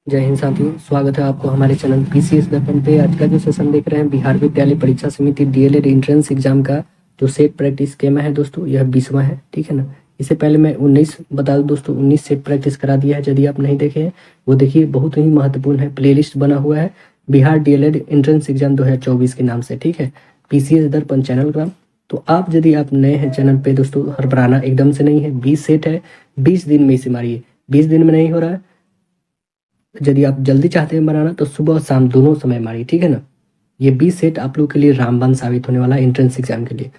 जय हिंद साथियों, स्वागत है आपको हमारे चैनल पीसीएस दर्पण पे। आज का जो सेशन देख रहे हैं बिहार विद्यालय परीक्षा समिति डीएलएड एंट्रेंस एग्जाम का जो सेट प्रैक्टिस स्कीमा है दोस्तों, यह 20वां है। ठीक है ना। इससे पहले मैं 19 बता दूं दोस्तों, 19 सेट प्रैक्टिस करा दिया है। यदि आप नहीं देखे हैं वो देखिए, बहुत ही महत्वपूर्ण है। प्लेलिस्ट बना हुआ है बिहार डीएलएड एंट्रेंस एग्जाम 2024 के नाम से। ठीक है, पीसीएस दर्पण चैनल का। तो आप यदि आप नए हैं चैनल पे दोस्तों, हड़बड़ाना एकदम से नहीं है। 20 सेट है, 20 दिन में इसे मारिए। 20 दिन में नहीं हो रहा है, यदि आप जल्दी चाहते हैं बनाना तो सुबह शाम दोनों समय मारिए। ठीक है ना। ये 20 सेट आप लोग के लिए रामबाण साबित होने वाला है एंट्रेंस एग्जाम के लिए।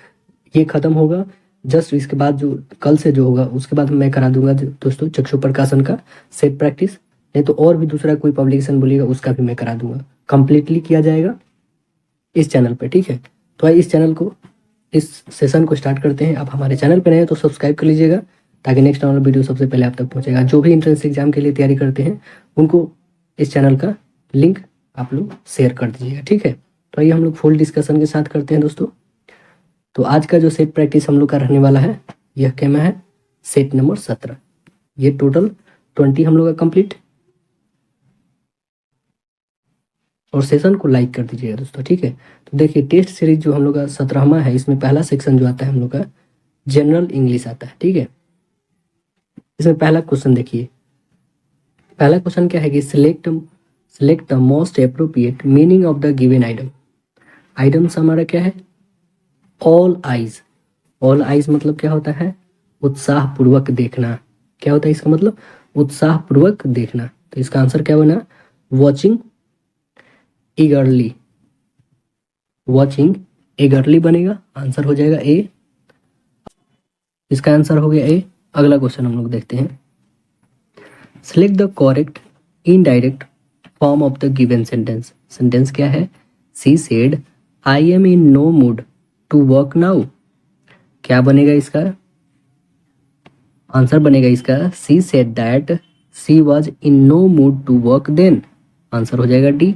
ये खत्म होगा जस्ट इसके बाद, जो कल से जो होगा उसके बाद मैं करा दूंगा दोस्तों चक्षु प्रकाशन का सेट प्रैक्टिस। नहीं तो और भी दूसरा कोई पब्लिकेशन बोलिएगा उसका भी मैं करा दूंगा। कंप्लीटली किया जाएगा इस चैनल पे। ठीक है, तो आइए इस चैनल को, इस सेशन को स्टार्ट करते हैं। आप हमारे चैनल पर नए हैं तो सब्सक्राइब कर लीजिएगा, ताकि नेक्स्ट आने वाला वीडियो सबसे पहले आप तक पहुंचेगा। जो भी एंट्रेंस एग्जाम के लिए तैयारी करते हैं उनको इस चैनल का लिंक आप लोग शेयर कर दीजिएगा। ठीक है, तो आइए हम लोग फुल डिस्कशन के साथ करते हैं दोस्तों। तो आज का जो सेट प्रैक्टिस हम लोग का रहने वाला है, यह कैमा है सेट नंबर 17। ये टोटल 20 हम लोग का कंप्लीट। और सेशन को लाइक कर दीजिएगा दोस्तों। ठीक है, तो देखिए टेस्ट सीरीज जो हम लोग का 17वां है, इसमें पहला सेक्शन जो आता है हम लोग का जनरल इंग्लिश आता है। ठीक है, इसमें पहला क्वेश्चन देखिए। पहला क्वेश्चन क्या है कि select the most appropriate meaning of the given item. Items हमारा क्या है, ऑल आइज। ऑल आइज मतलब क्या होता है, उत्साह पूर्वक देखना। क्या होता है इसका मतलब, उत्साह पूर्वक देखना। तो इसका आंसर क्या बना, वॉचिंग ईगरली। वॉचिंग ईगरली बनेगा, आंसर हो जाएगा ए। इसका आंसर हो गया ए। अगला क्वेश्चन हम लोग देखते हैं। Select the correct indirect form of the given sentence. Sentence क्या है, she said I am in no mood to work now. क्या बनेगा इसका आंसर, बनेगा इसका she said that she was in no mood to work then. Answer हो जाएगा D.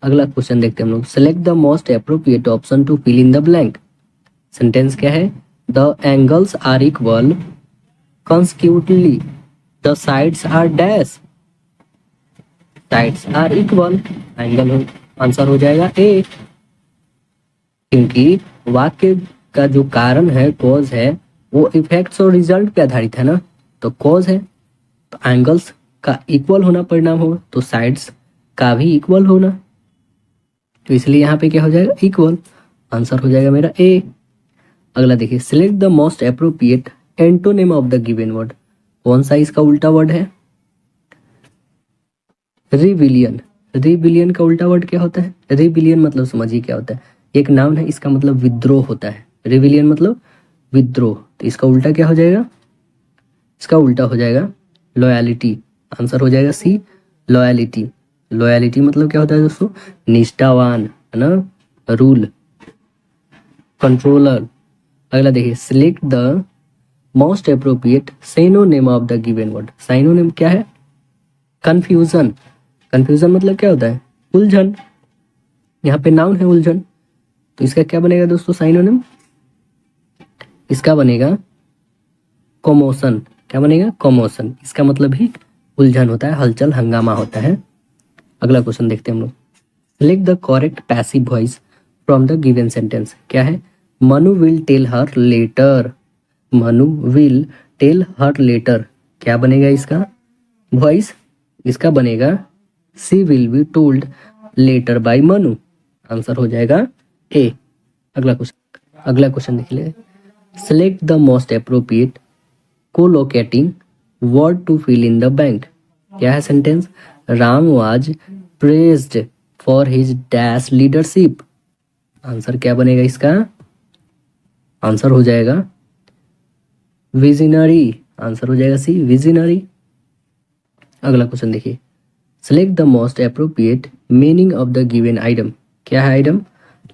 अगला क्वेश्चन देखते हैं हम लोग। Select the most appropriate option to fill in the blank. Sentence क्या है, the angles are equal consecutively, the sides are dash, sides are equal, angle हो, आंसर हो जाएगा ए। क्योंकि वाक्य का जो कारण है, कॉज है, वो इफेक्ट्स और रिजल्ट पे आधारित है ना। तो कॉज है तो एंगल्स का इक्वल होना परिणाम होगा, तो साइड्स का भी इक्वल होना, तो इसलिए यहाँ पे क्या हो जाएगा, इक्वल। आंसर हो जाएगा मेरा ए। अगला देखिए। Select the most appropriate antonym of the given word. कौन सा इसका उल्टा वर्ड है, रिविलियन। रिविलियन का उल्टा वर्ड क्या होता है, रिविलियन मतलब समझिए क्या होता है, एक नाउन है, इसका मतलब विद्रोह होता है। रिविलियन मतलब विद्रोह, तो इसका उल्टा क्या हो जाएगा, इसका उल्टा हो जाएगा लॉयलिटी। आंसर हो जाएगा सी, लॉयलिटी। लॉयलिटी मतलब क्या होता है दोस्तों, निष्ठावान, है ना, रूल, कंट्रोलर। अगला देखिए। Select the most appropriate synonym of the given word. Synonym क्या है, कंफ्यूजन। कंफ्यूजन मतलब क्या होता है, उलझन। यहाँ पे नाउन है उलझन, तो इसका क्या बनेगा दोस्तों सिनोनिम, इसका बनेगा कॉमोशन। क्या बनेगा, कॉमोशन। इसका मतलब ही उलझन होता है, हलचल हंगामा होता है। अगला क्वेश्चन देखते हैं हम लोग। Select the correct passive voice from the given sentence. क्या है, Manu will tell her letter. Manu will tell her letter. क्या बनेगा इसका वॉइस, इसका बनेगा she will be told letter by Manu. Answer हो जाएगा ए। अगला क्वेश्चन देख ले। Select the most appropriate collocating word to fill in the bank. क्या है sentence, Ram was praised for his dash leadership. Answer क्या बनेगा इसका, आंसर हो जाएगा विजनरी। आंसर हो जाएगा सी, विजनरी। अगला क्वेश्चन देखिए। Select the most appropriate meaning of the given item. क्या है आइटम,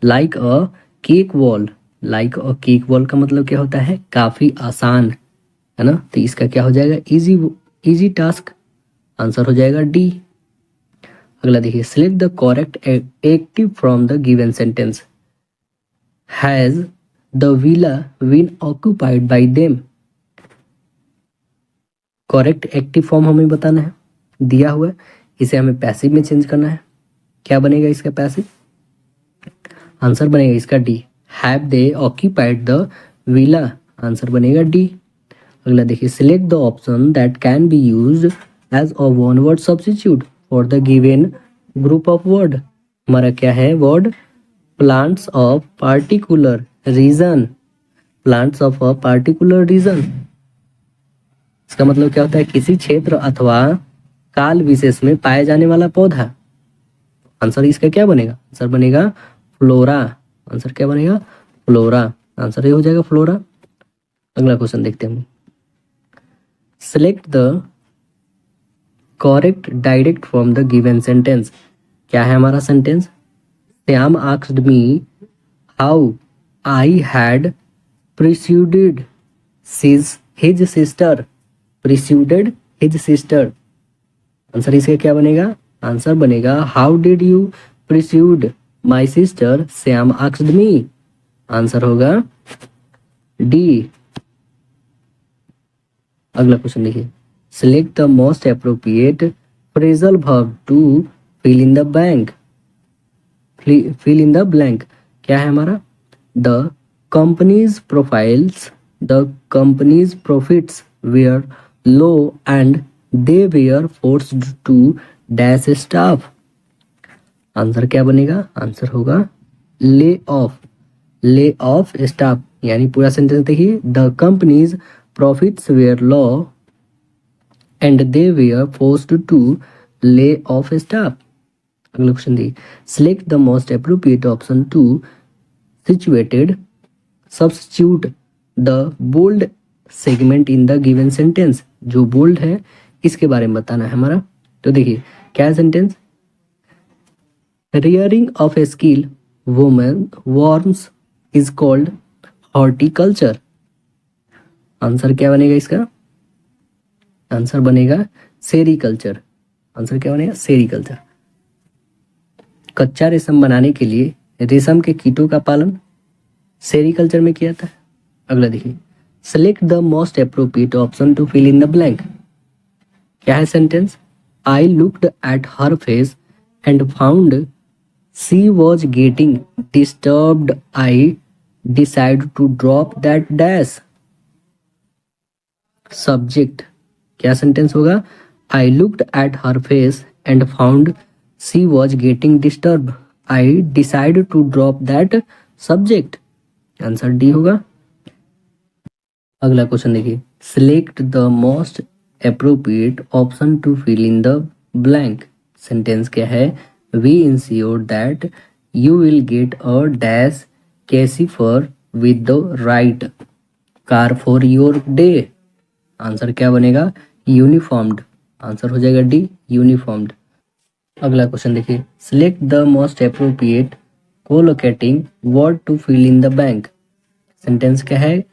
लाइक अ केक वॉल। लाइक अ केक वॉल का मतलब क्या होता है, काफी आसान, है ना। तो इसका क्या हो जाएगा, इजी टास्क। आंसर हो जाएगा डी। अगला देखिए। Select the correct active from the given sentence. Has the villa been occupied by them. Correct active form हमें बताना है, दिया हुआ है। इसे हमें पैसिव में चेंज करना है। क्या बनेगा इसका पैसिव? आंसर बनेगा इसका D, have they occupied the villa. Answer बनेगा डी। अगला देखिए, select the option that can be used as a one word substitute for the given group of word. हमारा क्या है word? Plants of particular region. Plants of a particular region, इसका मतलब क्या होता है? किसी क्षेत्र अथवा काल विशेष में पाए जाने वाला पौधा। आंसर इसका क्या बनेगा? आंसर बनेगा फ्लोरा। आंसर क्या बनेगा? फ्लोरा। आंसर ये हो जाएगा फ्लोरा। अगला क्वेश्चन देखते हैं हम। Select the correct direct from the given sentence. क्या है हमारा sentence? Shyam asked me how I had preceded his sister. Preceded his sister. Answer इसका क्या बनेगा? आंसर बनेगा how did you precede my sister Shyam asked me. Answer होगा D. अगला question देखिए, select the most appropriate phrasal verb to fill in the blank. Fill in the blank क्या है हमारा? The companies profiles, the companies profits were low and they were forced to dash staff. Answer क्या बनेगा? Answer होगा lay off. ले off staff, यानी पूरा sentence देखिए, the companies profits were low and they were forced to lay off staff. अगला question देखिए, select the most appropriate option to situated substitute the bold segment in the given sentence. जो bold है इसके बारे में बताना है हमारा। तो देखिए क्या है sentence? Rearing of a skill woman worms is called horticulture. Answer क्या बनेगा इसका? आंसर बनेगा सेरीकल्चर। आंसर क्या बनेगा? सेरीकल्चर। कच्चा रेशम बनाने के लिए रेशम के कीटों का पालन सेरीकल्चर में किया जाता है। अगला देखिए, select the most appropriate option to fill in the blank. क्या है sentence? I looked at her face and found she was getting disturbed. I decide to drop that dash. Subject क्या सेंटेंस होगा? I looked at her face and found she was getting disturb. I decide to drop that subject. Answer D होगा। अगला question देखिए, select the most appropriate option to fill in the blank. Sentence क्या है? We ensure that you will get a dash chauffeur with the right car for your day. Answer क्या बनेगा? Uniformed. Answer हो जाएगा D, uniformed. अगला question देखिए, select the most appropriate collocating word to fill in the bank. Sentence क्या है?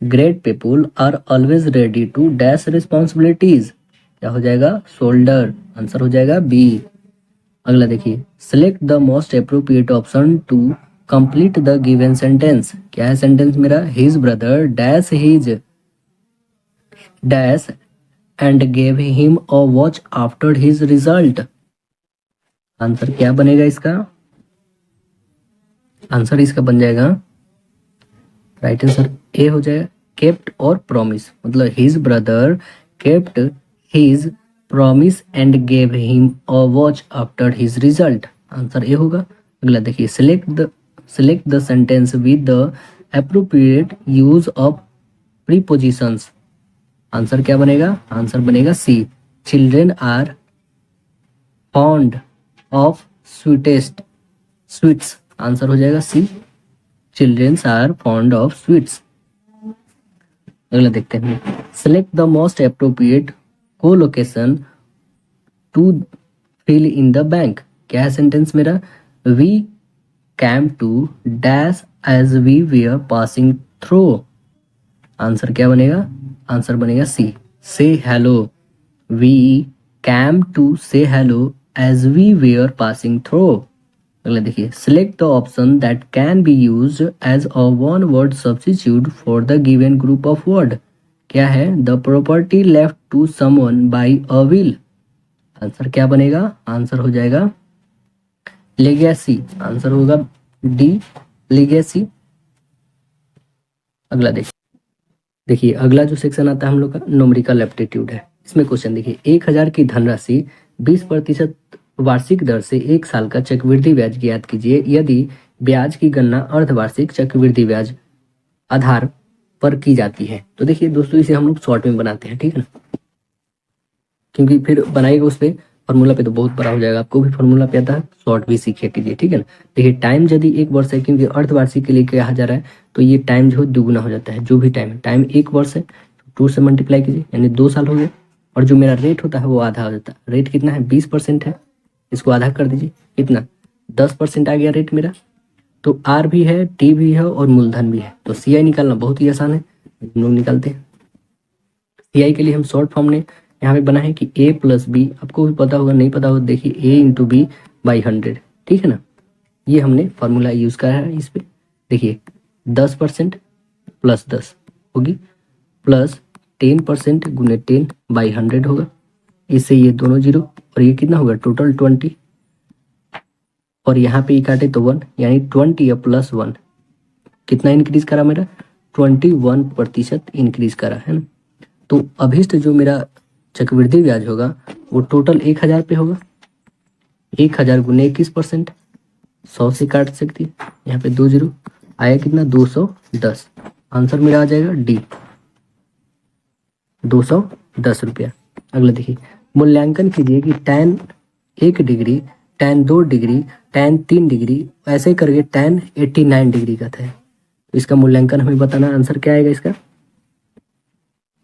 Great people are always ready to dash responsibilities. क्या हो जाएगा? शोल्डर। आंसर हो जाएगा बी। अगला देखिए, select the most appropriate option to complete the given sentence. क्या है सेंटेंस मेरा? His brother dash his dash and gave him a watch after his result. Answer क्या बनेगा इसका? आंसर इसका बन जाएगा, राइट आंसर ए हो जाएगा, केप्ट और प्रॉमिस। मतलब his brother kept his promise and gave him a watch after his result. Answer A होगा। अगला देखिए, select the sentence with the appropriate use of prepositions. Answer क्या बनेगा? आंसर बनेगा C, children are fond of sweets. Answer हो जाएगा C, childrens are fond of sweets. अगला देखते हैं, select the most appropriate collocation to fill in the bank. क्या है सेंटेंस मेरा? We came to dash as we were passing through. Answer क्या बनेगा? आंसर बनेगा C, say hello. We came to say hello as we were passing through. अगला देखिए, select the option that can be used as a one word substitute for the given group of word. क्या है? The property left to someone by a will. Answer क्या बनेगा, answer हो जाएगा legacy, answer होगा D legacy. अगला देखिए अगला जो सेक्शन आता है हम लोग का न्यूमेरिकल एप्टीट्यूड है। इसमें क्वेश्चन देखिए 1000 की धनराशि 20% वार्षिक दर से 1 साल का चक्रवृद्धि ब्याज ज्ञात कीजिए यदि ब्याज की गणना अर्धवार्षिक चक्रवृद्धि ब्याज आधार पर की जाती है। तो देखिए दोस्तों इसे हम लोग शॉर्ट में बनाते हैं, ठीक है ना, क्योंकि फिर बनाएगा उस पर फॉर्मूला पे तो बहुत बड़ा हो जाएगा, आपको भी फॉर्मूला पे आता है, शॉर्ट भी सीखिए कीजिए, ठीक है ना। देखिए टाइम यदि 1 वर्ष है, क्योंकि अर्धवार्षिक के लिए कहा जा रहा है, तो ये टाइम जो है दुगुना हो जाता है। जो भी टाइम 1 वर्ष है तो 2 से मल्टीप्लाई कीजिए, यानी 2 साल हो गए। और जो मेरा रेट होता है वो आधा हो जाता है। रेट कितना है, 20% है, इसको आधा कर दीजिए, कितना 10% आ गया रेट मेरा। तो आर भी है, टी भी है और मूलधन भी है, तो सी आई निकालना बहुत ही आसान है, हम लोग निकालते हैं। सी आई के लिए हम शॉर्ट फॉर्म ने यहाँ पे बना है कि a प्लस बी, आपको भी पता होगा, नहीं पता होगा देखिए a इंटू बी बाई 100, ठीक है ना। ये हमने फॉर्मूला यूज करा है इस पे। देखिए 10% प्लस 10 होगी प्लस 10% गुने 10 बाई 100 होगा, इससे ये दोनों जीरो और ये कितना होगा टोटल 20, और यहाँ पे काटे तो 1, यानी 20 या प्लस 1 कितना इंक्रीज करा मेरा 21% इंक्रीज करा है ना। तो अभिष्ट जो मेरा चक्रवृद्धि ब्याज होगा वो टोटल 1000 पे होगा। 1000 गुने 21%, 100 से काट सकती है, यहाँ पे 2 जीरो आया कितना 210, आंसर मेरा आ जाएगा डी 210 रुपया। अगला देखिए मूल्यांकन कीजिए कि tan 1 degree, tan 2 degree, tan 3 degree ऐसे करके tan 89 डिग्री का था। तो इसका मूल्यांकन हमें बताना, आंसर क्या आएगा इसका,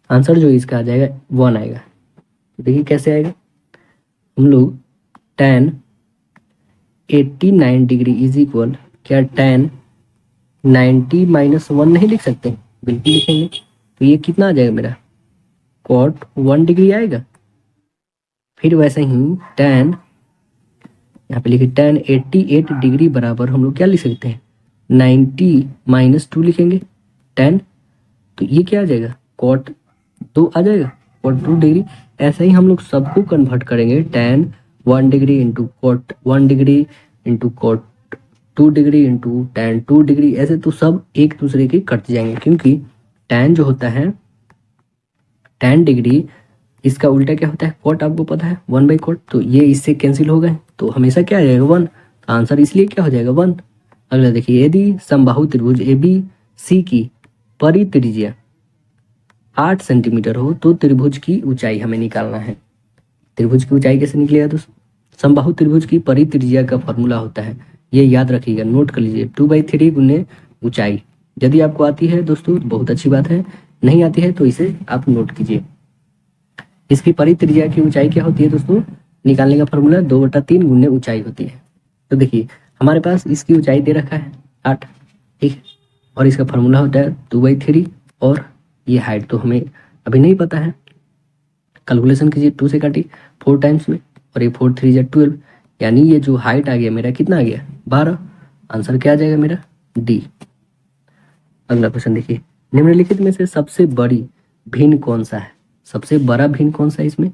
आंसर जो इसका आ जाएगा 1 आएगा। देखिए कैसे आएगा, हम लोग tan 89 डिग्री इज इक्वल क्या tan 90 माइनस 1 नहीं लिख सकते, बिल्कुल लिखेंगे। तो ये कितना आ जाएगा मेरा cot 1 डिग्री आएगा। फिर वैसे ही tan, यहाँ पे लिखे tan 88 डिग्री बराबर हम लोग क्या लिख सकते हैं 90 माइनस 2 लिखेंगे tan, तो ये क्या आ जाएगा cot 2 आ जाएगा, cot 2 डिग्री। ऐसे ही हम लोग सबको कन्वर्ट करेंगे tan 1 degree into cot 1 degree into cot 2 degree into tan 2 degree, ऐसे तो सब एक दूसरे के कट जाएंगे, क्योंकि tan जो होता है tan डिग्री इसका उल्टा क्या होता है cot, आपको पता है 1/cot, तो ये इससे कैंसिल हो गए, तो हमेशा क्या आ जाएगा 1, तो आंसर इसलिए क्या हो जाएगा 1। अगला देखिए यदि समबाहु त्रिभुज ए बी सी की परित्रिज्या 8 सेंटीमीटर हो तो त्रिभुज की ऊंचाई हमें निकालना है। त्रिभुज की ऊंचाई कैसे निकलेगा दोस्तों, समबाहु त्रिभुज की परित्रिज्या का फॉर्मूला होता है, ये याद रखिएगा, नोट कर लीजिए 2/3 गुने ऊंचाई। यदि आपको आती है दोस्तों बहुत अच्छी बात है, नहीं आती है तो इसे आप नोट कीजिए। इसकी परित्रिज्या की ऊंचाई क्या होती है दोस्तों, निकालने का फॉर्मूला 2/3 गुने ऊंचाई होती है। तो देखिए हमारे पास इसकी ऊंचाई दे रखा है 8, ठीक है, और इसका फॉर्मूला होता है 2/3, और ये हाइट तो हमें अभी नहीं पता है, कैलकुलेशन कीजिए 2 से काटी 4 टाइम्स में, और ये 4 3 या 12, यानी ये जो हाइट आ गया मेरा कितना आ गया 12, आंसर क्या आ जाएगा मेरा डी। अगला क्वेश्चन देखिए निम्नलिखित में से सबसे बड़ी भिन्न कौन सा है, सबसे बड़ा भिन्न कौन सा है इसमें,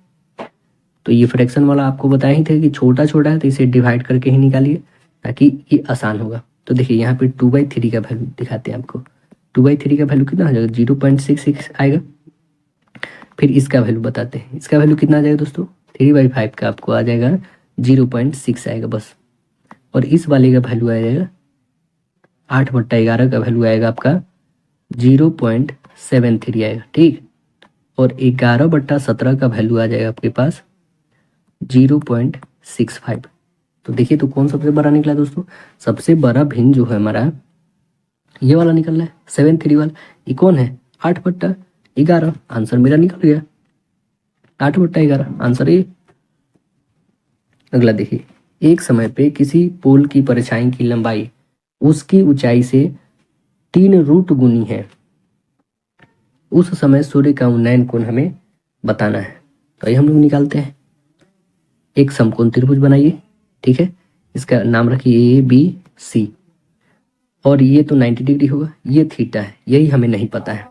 तो ये फ्रैक्शन वाला आपको बताया ही था कि छोटा छोटा है तो इसे डिवाइड करके ही निकालिए ताकि ये आसान होगा। तो देखिए यहाँ पे 2/3 का वैल्यू दिखाते हैं आपको, 2/3 का वैल्यू कितना हो जाएगा 0.66 आएगा। फिर इसका वैल्यू बताते हैं, इसका वैल्यू कितना आ जाएगा दोस्तों 3/5 का आपको आ जाएगा 0.6 आएगा बस, और इस वाले का वैल्यू आ जाएगा 8/11 का वैल्यू आएगा आपका 0.73 आएगा, ठीक, और 11/17 का वैल्यू आ जाएगा आपके पास 0.65। तो देखिए तो कौन सबसे बड़ा निकला दोस्तों, सबसे बड़ा भिन्न जो है हमारा ये वाला निकल रहा है 7/3 वाला, ये कौन है 8/11, आंसर मेरा निकल गया 8/11, आंसर ए। अगला देखिए एक समय पे किसी पोल की परछाई की लंबाई उसकी ऊंचाई से 3 रूट गुनी है, उस समय सूर्य का उन्नयन कोण हमें बताना है। तो ये हम लोग निकालते हैं, एक समकोण त्रिभुज बनाइए, ठीक है, इसका नाम रखिए ए बी सी, और ये तो 90 डिग्री होगा, ये थीटा है, यही हमें नहीं पता है।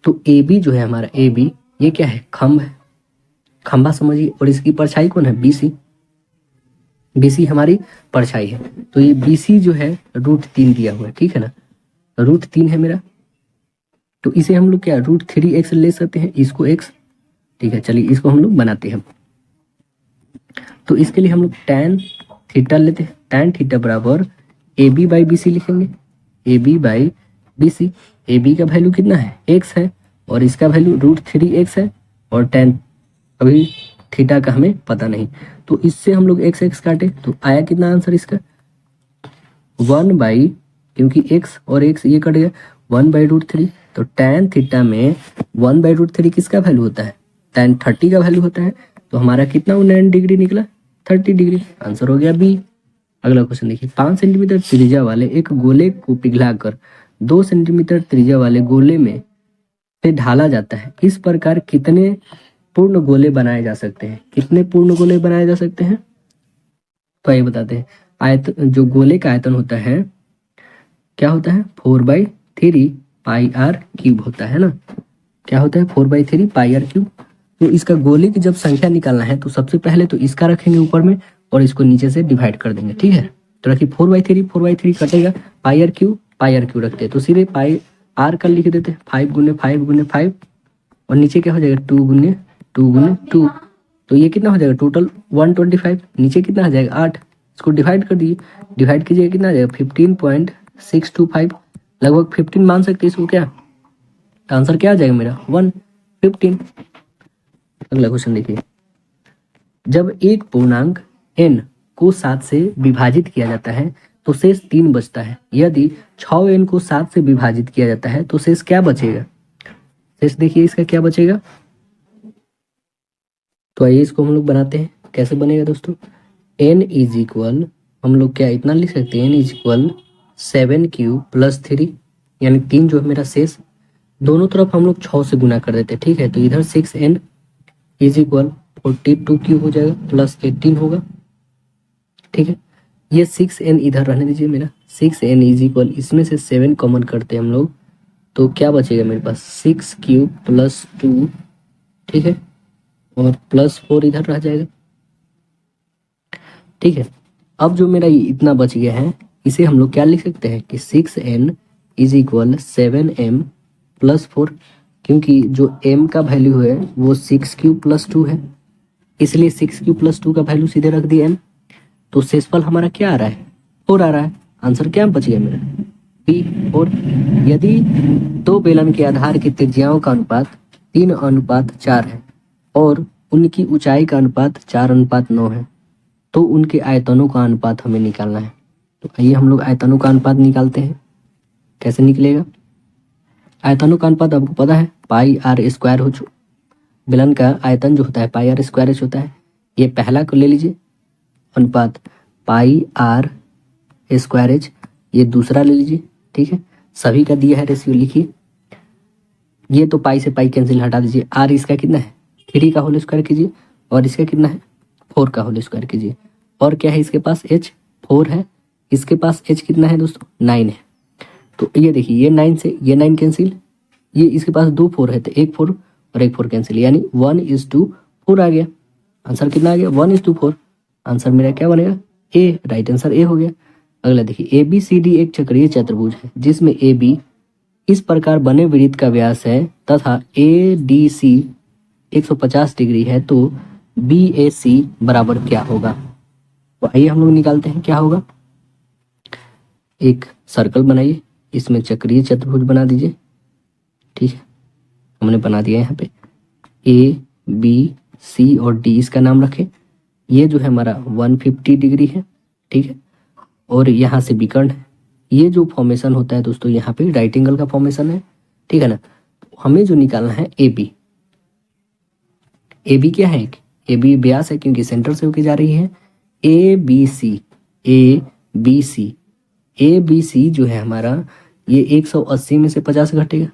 तो ए बी जो है हमारा ए बी ये क्या है खम्भ है, खंभा समझिए, और इसकी परछाई कौन है, BC। BC हमारी परछाई है, तो ये BC जो है √3 दिया हुआ है, ठीक है ना, √3 है मेरा। तो इसे हम लोग क्या √3x ले सकते हैं, इसको x, ठीक है। चलिए इसको हम लोग बनाते हैं। तो इसके लिए हम लोग tan थीटा लेते हैं। tan थीटा बराबर AB/BC लिखेंगे, AB/BC। AB का वैल्यू कितना है, x है, और इसका वैल्यू √3x है, और tan अभी थीटा का हमें पता नहीं, तो इससे हम लोग x काटे, तो आया कितना आंसर इसका 1 क्योंकि x और x ये कट गया 1/√3। तो tan थीटा में 1/√3 किसका वैल्यू होता है, tan 30 का वैल्यू होता है। तो हमारा कितना 9 डिग्री निकला, 30 डिग्री। आंसर हो गया B। अगला क्वेश्चन देखिए, 5 सेंटीमीटर त्रिज्या वाले एक गोले को पिघलाकर 2 सेंटीमीटर त्रिज्या वाले गोले में से ढाला जाता है। इस प्रकार कितने पूर्ण गोले बनाए जा सकते हैं, कितने पूर्ण गोले बनाए जा सकते हैं, तो ये बताते हैं। आयतन, जो गोले का आयतन होता है क्या होता है, 4/3 πr³ होता है ना, क्या होता है 4/3 πr³। तो इसका गोले की जब संख्या निकालना है तो सबसे पहले तो इसका रखेंगे ऊपर में, और इसको नीचे से डिवाइड कर देंगे, ठीक है। तो रखिए 4/3 कटेगा, πr³ रखते हैं, तो सीधे पाई r का लिख देते हैं, 5 × 5 × 5, और नीचे क्या हो जाएगा 2 × 2 × 2। तो ये कितना हो जाएगा टोटल 125, नीचे कितना आ जाएगा 8। इसको डिवाइड कर दिए, डिवाइड कीजिए कितना आ जाएगा 15.625, लगभग 15 मान सकते हैं इसको, क्या आंसर क्या आ जाएगा मेरा 115। अगला क्वेश्चन देखिए, जब एक पूर्णांक n को 7 से विभाजित किया जाता है तो शेष 3 बचता है। यदि 6n को 7 से विभाजित किया जाता है तो शेष क्या बचेगा, शेष देखिए इसका क्या बचेगा। तो आइए इसको हम लोग बनाते हैं, कैसे बनेगा दोस्तों। n इज इक्वल, हम लोग क्या इतना लिख सकते हैं, n इज इक्वल 7q + 3, यानी 3 जो है मेरा शेष, दोनों तरफ हम लोग 6 से गुना कर देते हैं, ठीक है। तो इधर 6n इज इक्वल 42q हो जाएगा, प्लस 18 होगा, ठीक है। ये 6n इधर रहने दीजिए मेरा, 6n इज इक्वल, इसमें से 7 कॉमन करते हैं हम लोग, तो क्या बचेगा मेरे पास 6q + 2, ठीक है, और +4 इधर रह जाएगा, ठीक है। अब जो मेरा ये इतना बच गया है, इसे हम लोग क्या लिख सकते हैं कि 6n इज इक्वल 7m + 4, क्योंकि जो m का वैल्यू है वो 6q + 2 है, इसलिए 6q + 2 का वैल्यू सीधे रख दिया m। तो शेषफल हमारा क्या आ रहा है 4 आ रहा है, आंसर क्या बच गया मेरा B। और यदि दो बेलन के आधार की त्रिज्याओं का अनुपात 3:4 है और उनकी ऊंचाई का अनुपात 4:9 है, तो उनके आयतनों का अनुपात हमें निकालना है। तो आइए हम लोग आयतनों का अनुपात निकालते हैं, कैसे निकलेगा। आयतनों का अनुपात आपको पता है πr² हो, बेलन का आयतन जो होता है πr² होता है। ये पहला को ले लीजिए अनुपात πr², ये दूसरा ले लीजिए, ठीक है। सभी का दिया है रेशियो लिखिए, ये तो पाई से पाई कैंसिल हटा दीजिए, r इसका कितना है 3 का होल स्क्वायर कीजिए, और इसका कितना है 4 का होल स्क्वायर कीजिए, और क्या है इसके पास h 4 है, इसके पास h कितना है दोस्तों 9 है। तो ये देखिए ये 9 से ये 9 कैंसिल, ये इसके पास 2 4 है, तो 1 4 और 1 4 कैंसिल, यानी 1:4 आ गया। आंसर कितना आ गया 1:4। आंसर मेरा क्या बनेगा ए, राइट आंसर ए हो गया। अगला देखिए ABCD एक चक्रीय चतुर्भुज है जिसमें AB इस प्रकार बने वृत्त का व्यास है तथा ADC 150 डिग्री है, तो BAC बराबर क्या होगा। तो आइए हम लोग निकालते हैं क्या होगा। एक सर्कल बनाइए, इसमें चक्रीय चतुर्भुज बना दीजिए, ठीक है, हमने बना दिया यहाँ पे ABC और D इसका नाम रखें। ये जो है हमारा 150 डिग्री है, ठीक है, और यहाँ से विकर्ण है। ये जो फॉर्मेशन होता है दोस्तों यहाँ पे राइट एंगल का फॉर्मेशन है, ठीक है ना। हमें जो निकालना है AB क्या है, AB व्यास है क्योंकि सेंटर से होके जा रही है। ABC जो है हमारा ये 180 में से 50 घटेगा,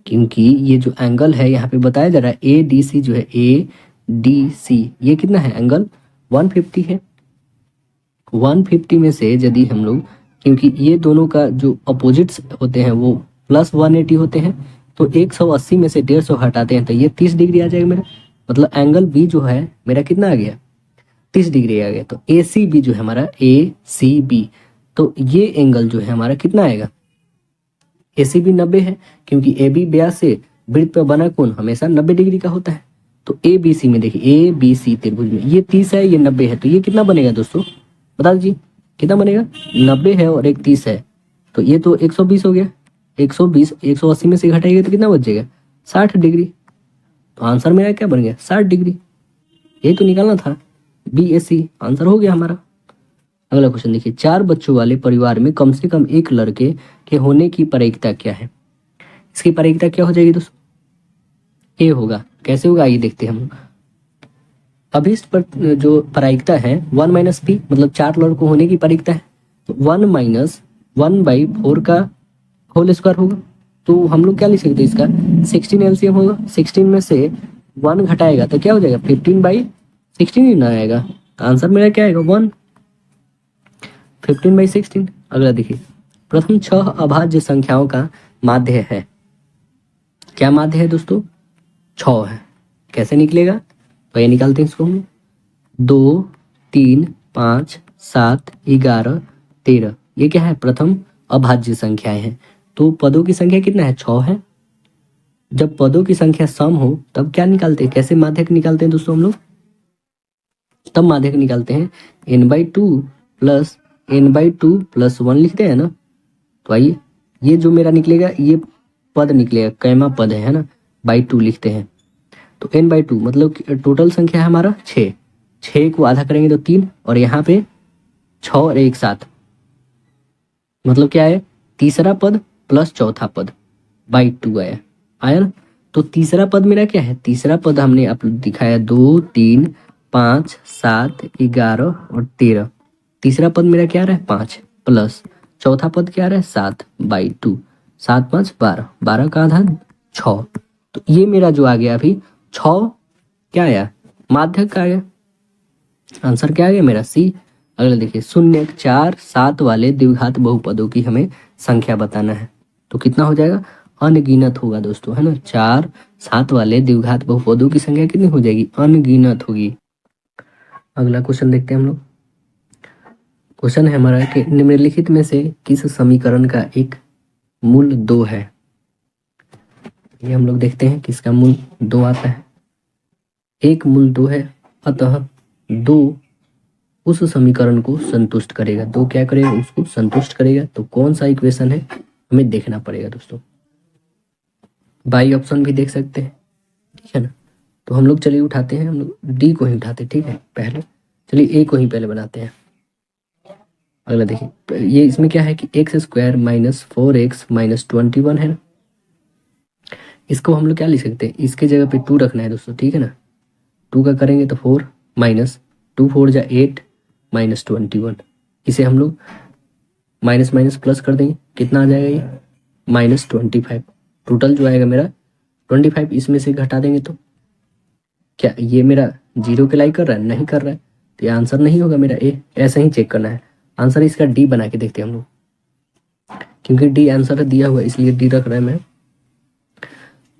क्योंकि ये जो एंगल है यहाँ पे बताया जा रहा है ADC जो है ADC ये कितना है एंगल 150 है। 150 में से यदि हम लोग, क्योंकि ये दोनों का जो अपोजिट्स होते हैं वो +180 होते हैं, तो 180 में से 150 हटाते हैं तो ये 30 डिग्री आ जाएगा मेरा। मतलब एंगल बी जो है मेरा कितना आ गया, 30 डिग्री आ गया। तो ए सी बी जो है हमारा, ए सी बी, तो ये एंगल जो है हमारा कितना आएगा, ए सी बी 90 है, क्योंकि ए बी व्यास से वृत्त पर बना कोण हमेशा 90 डिग्री का होता है। तो ए बी सी में देखिए, ए बी सी त्रिभुज में ये 30 है, ये 90 है, तो ये कितना बनेगा दोस्तों, बता दीजिए कितना बनेगा। 90 है और एक 30 है, तो ये तो 120 हो गया। 120 180 में से घटाएगा तो कितना बच जाएगा, 60 डिग्री। तो आंसर मेरा क्या बन गया, 60 डिग्री। ये तो निकालना था, बी ए सी आंसर हो गया हमारा। अगला क्वेश्चन देखिए, 4 बच्चों वाले परिवार में कम से कम एक लड़के के होने की प्रायिकता क्या है। इसकी प्रायिकता क्या हो जाएगी दोस्तों, ए होगा। कैसे होगा आइए देखते हैं हम। अभिष्ट पर जो प्रायिकता है 1 माइनस पी, मतलब 4 लड़कों होने की प्रायिकता है, तो 1 माइनस 1/4 का होल स्क्वायर होगा। तो हम लोग क्या लिख सकते हैं इसका, 16 एलसीएम होगा। 16 में से 1 घटाएगा तो क्या हो जाएगा, 15/16 ही ना आएगा। तो आंसर मेरा क्या आएगा, 1, 15/16। अगला देखिए, प्रथम 6 अभाज्य संख्याओं का माध्य है। क्या माध्य है दोस्तों, 6 है। कैसे निकलेगा, तो ये निकालते हैं इसको हम, 2 3 5 7 11 13, ये क्या है, प्रथम अभाज्य संख्याएं हैं। तो पदों की संख्या कितना है, 6 है। जब पदों की संख्या सम हो तब क्या निकालते हैं, कैसे माध्यक निकालते हैं दोस्तों हम लोग, तब माध्यक निकालते हैं n/2 प्लस n/2 प्लस 1 लिखते हैं ना। तो आइए, ये जो मेरा निकलेगा ये पद निकलेगा, कैमा पद है ना, /2 लिखते हैं। तो n/2 मतलब टोटल संख्या है हमारा 6, 6 को आधा करेंगे तो 3, और यहाँ पे 6 और 1 7, मतलब क्या है, तीसरा पद प्लस चौथा पद /2 आया ना। तो तीसरा पद मेरा क्या है, तीसरा पद हमने आप दिखाया 2 3 5 7 11 और 13। तीसरा पद मेरा क्या रहा है, 5, प्लस चौथा पद क्या रहा है, 7/2, 7 5 12, 12 का आधा 6। तो ये मेरा जो आ गया अभी 6 क्या आया, माध्यक का आ गया। आंसर क्या आ गया मेरा, सी। अगला देखिए, 0 4 7 वाले द्विघात बहुपदों की हमें संख्या बताना है। तो कितना हो जाएगा, अनगिनत होगा दोस्तों, है ना। 4 7 वाले द्विघात बहुपदों की संख्या कितनी हो जाएगी, अनगिनत होगी। अगला क्वेश्चन देखते हैं हम लोग। क्वेश्चन है हमारा कि निम्नलिखित में से किस समीकरण का एक मूल 2 है। ये हम लोग देखते हैं किसका मूल 2 आता है। एक मूल 2 है, अतः 2 उस समीकरण को संतुष्ट करेगा। 2 क्या करेगा, उसको संतुष्ट करेगा। तो कौन सा इक्वेशन है हमें देखना पड़ेगा दोस्तों। बाई ऑप्शन भी देख सकते हैं, ठीक है ना। तो हम लोग चलिए उठाते हैं, हम लोग डी को ही उठाते हैं, ठीक है। पहले चलिए ए को ही पहले बनाते हैं। अगला देखिए, ये इसमें क्या है कि x² - 4x - 21 है ना। इसको हम लोग क्या लिख सकते हैं, इसके जगह पे 2 रखना है दोस्तों, ठीक है ना। 2 का करेंगे तो 4 माइनस 2 4 जा 8 - 21। इसे हम लोग माइनस माइनस प्लस कर देंगे, कितना आ जाएगा ये, -25। टोटल जो आएगा मेरा 25, इसमें से घटा देंगे तो क्या ये मेरा 0 के लाइक कर रहा है, नहीं कर रहा है। तो ये आंसर नहीं होगा मेरा ए। ऐसा ही चेक करना है। आंसर इसका डी बना के देखते हैं हम लोग, क्योंकि डी आंसर दिया हुआ है इसलिए डी रख रहे हैं मैं।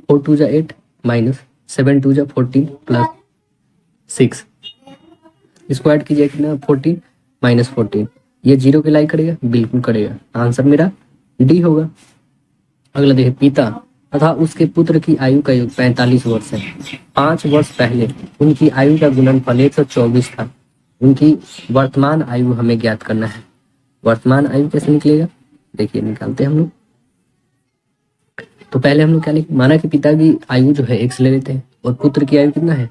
4 2 जा 8 माइनस 7 2 जा 14 प्लस 6, इसको ऐड कीजिए कितना, 14 - 14। ये 0 के लाइक करेगा, बिल्कुल करेगा। आंसर मेरा डी होगा। अगला देखिए, पिता तथा उसके पुत्र की आयु का योग 45 वर्ष है। 5 वर्ष पहले उनकी आयु का गुणनफल 124 था। उनकी वर्तमान आयु हमें ज्ञात करना है। वर्तमान आयु कैसे निकलेगा, देखिए निकालते हैं हम लोग। तो पहले हम लोग क्या लिख, माना कि पिता की आयु जो है x ले लेते हैं और पुत्र की आयु कितना है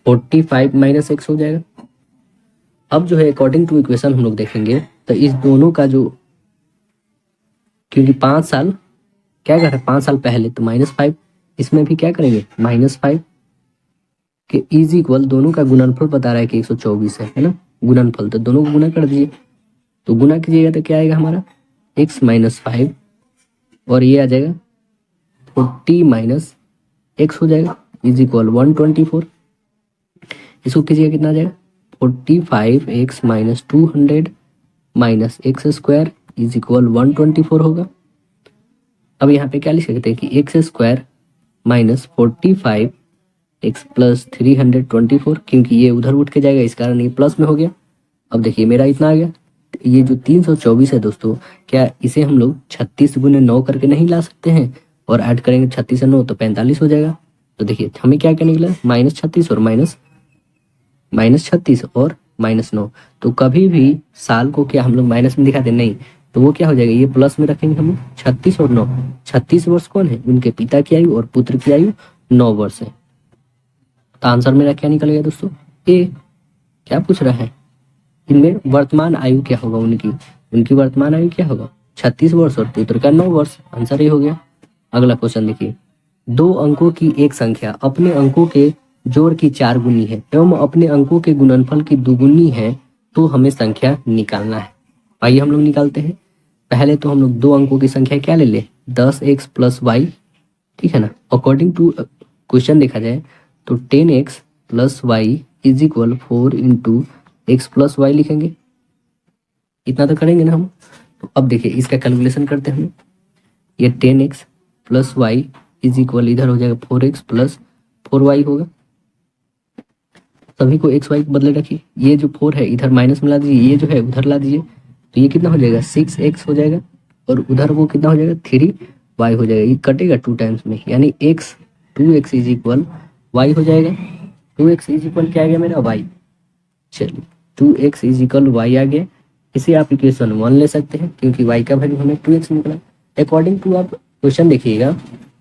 45 - x हो जाएगा। अब जो है अकॉर्डिंग टू इक्वेशन हम लोग देखेंगे तो इस दोनों का जो, क्योंकि 5 साल क्या कर रहे हैं, 5 साल पहले, तो -5, इसमें भी क्या करेंगे -5 के इज इक्वल, दोनों का गुणनफल बता रहा है कि 124 है ना। गुणनफल तो दोनों को गुना कर दीजिए, तो गुना कीजिएगा तो क्या आएगा हमारा x - 5 और ये आ जाएगा 40 - x हो जाएगा इज इक्वल 124। इसको कीजिएगा कितना आ जाएगा 45x - 200 minus x² is equal 124 होगा। अब यहाँ पे क्या लिख सकते हैं कि x² - 45 एक्स प्लस 324, क्योंकि ये उधर उठ के जाएगा इस कारण ये प्लस में हो गया। अब देखिए मेरा इतना आ गया। तो ये जो 324 है दोस्तों, क्या इसे हम लोग 36 गुने 9 करके नहीं ला सकते हैं? और ऐड करेंगे 36 से 9 तो 45 हो जाएगा। तो देखिए हमें क्या क्या निकला, -36 और -36 और -9। तो कभी भी साल को क्या हम लोग माइनस में दिखाते नहीं, तो वो क्या हो जाएगा, ये प्लस में रखेंगे हम लोग 36 और 9। 36 वर्ष कौन है, उनके पिता की आयु, और पुत्र की आयु 9 वर्ष है। तो आंसर मेरा क्या निकल गया दोस्तों, ए। क्या पूछ रहा है, इनमें वर्तमान आयु क्या होगा, उनकी वर्तमान आयु क्या होगा, 36 वर्ष और पुत्र का 9 वर्ष। आंसर ये हो गया। अगला क्वेश्चन देखिए, 2 अंकों की एक संख्या अपने अंकों के जोड़ की 4 गुनी है एवं अपने अंकों के गुणनफल की दुगुनी है, तो हमें संख्या निकालना है। आइए हम लोग निकालते हैं। पहले तो हम लोग 2 अंकों की संख्या क्या ले ले, 10x प्लस वाई, ठीक है ना। अकॉर्डिंग टू क्वेश्चन देखा जाए तो 10x plus Y is equal 4 into X plus Y लिखेंगे। इतना तो करेंगे ना हम। तो अब देखिए इसका कैलकुलेशन करते हैं हम। ये 10x plus Y is equal इधर हो जाएगा 4x प्लस 4y होगा। सभी को एक्स वाई के बदले रखिए। ये जो 4 है इधर माइनस में ला दीजिए, ये जो है उधर ला दीजिए। तो ये कितना हो जाएगा, 6x हो जाएगा, और उधर वो कितना हो जाएगा, 3y हो जाएगा। ये कटेगा 2 टाइम्स में, यानी x 2x is equal y हो जाएगा। 2x इज इक्वल क्या आ गया मेरा, y। चलिए 2x इज इक्वल y आ गया। इसे आप इक्वेशन 1 ले सकते हैं, क्योंकि y का वैल्यू हमें 2x निकला। अकॉर्डिंग टू आप क्वेश्चन देखिएगा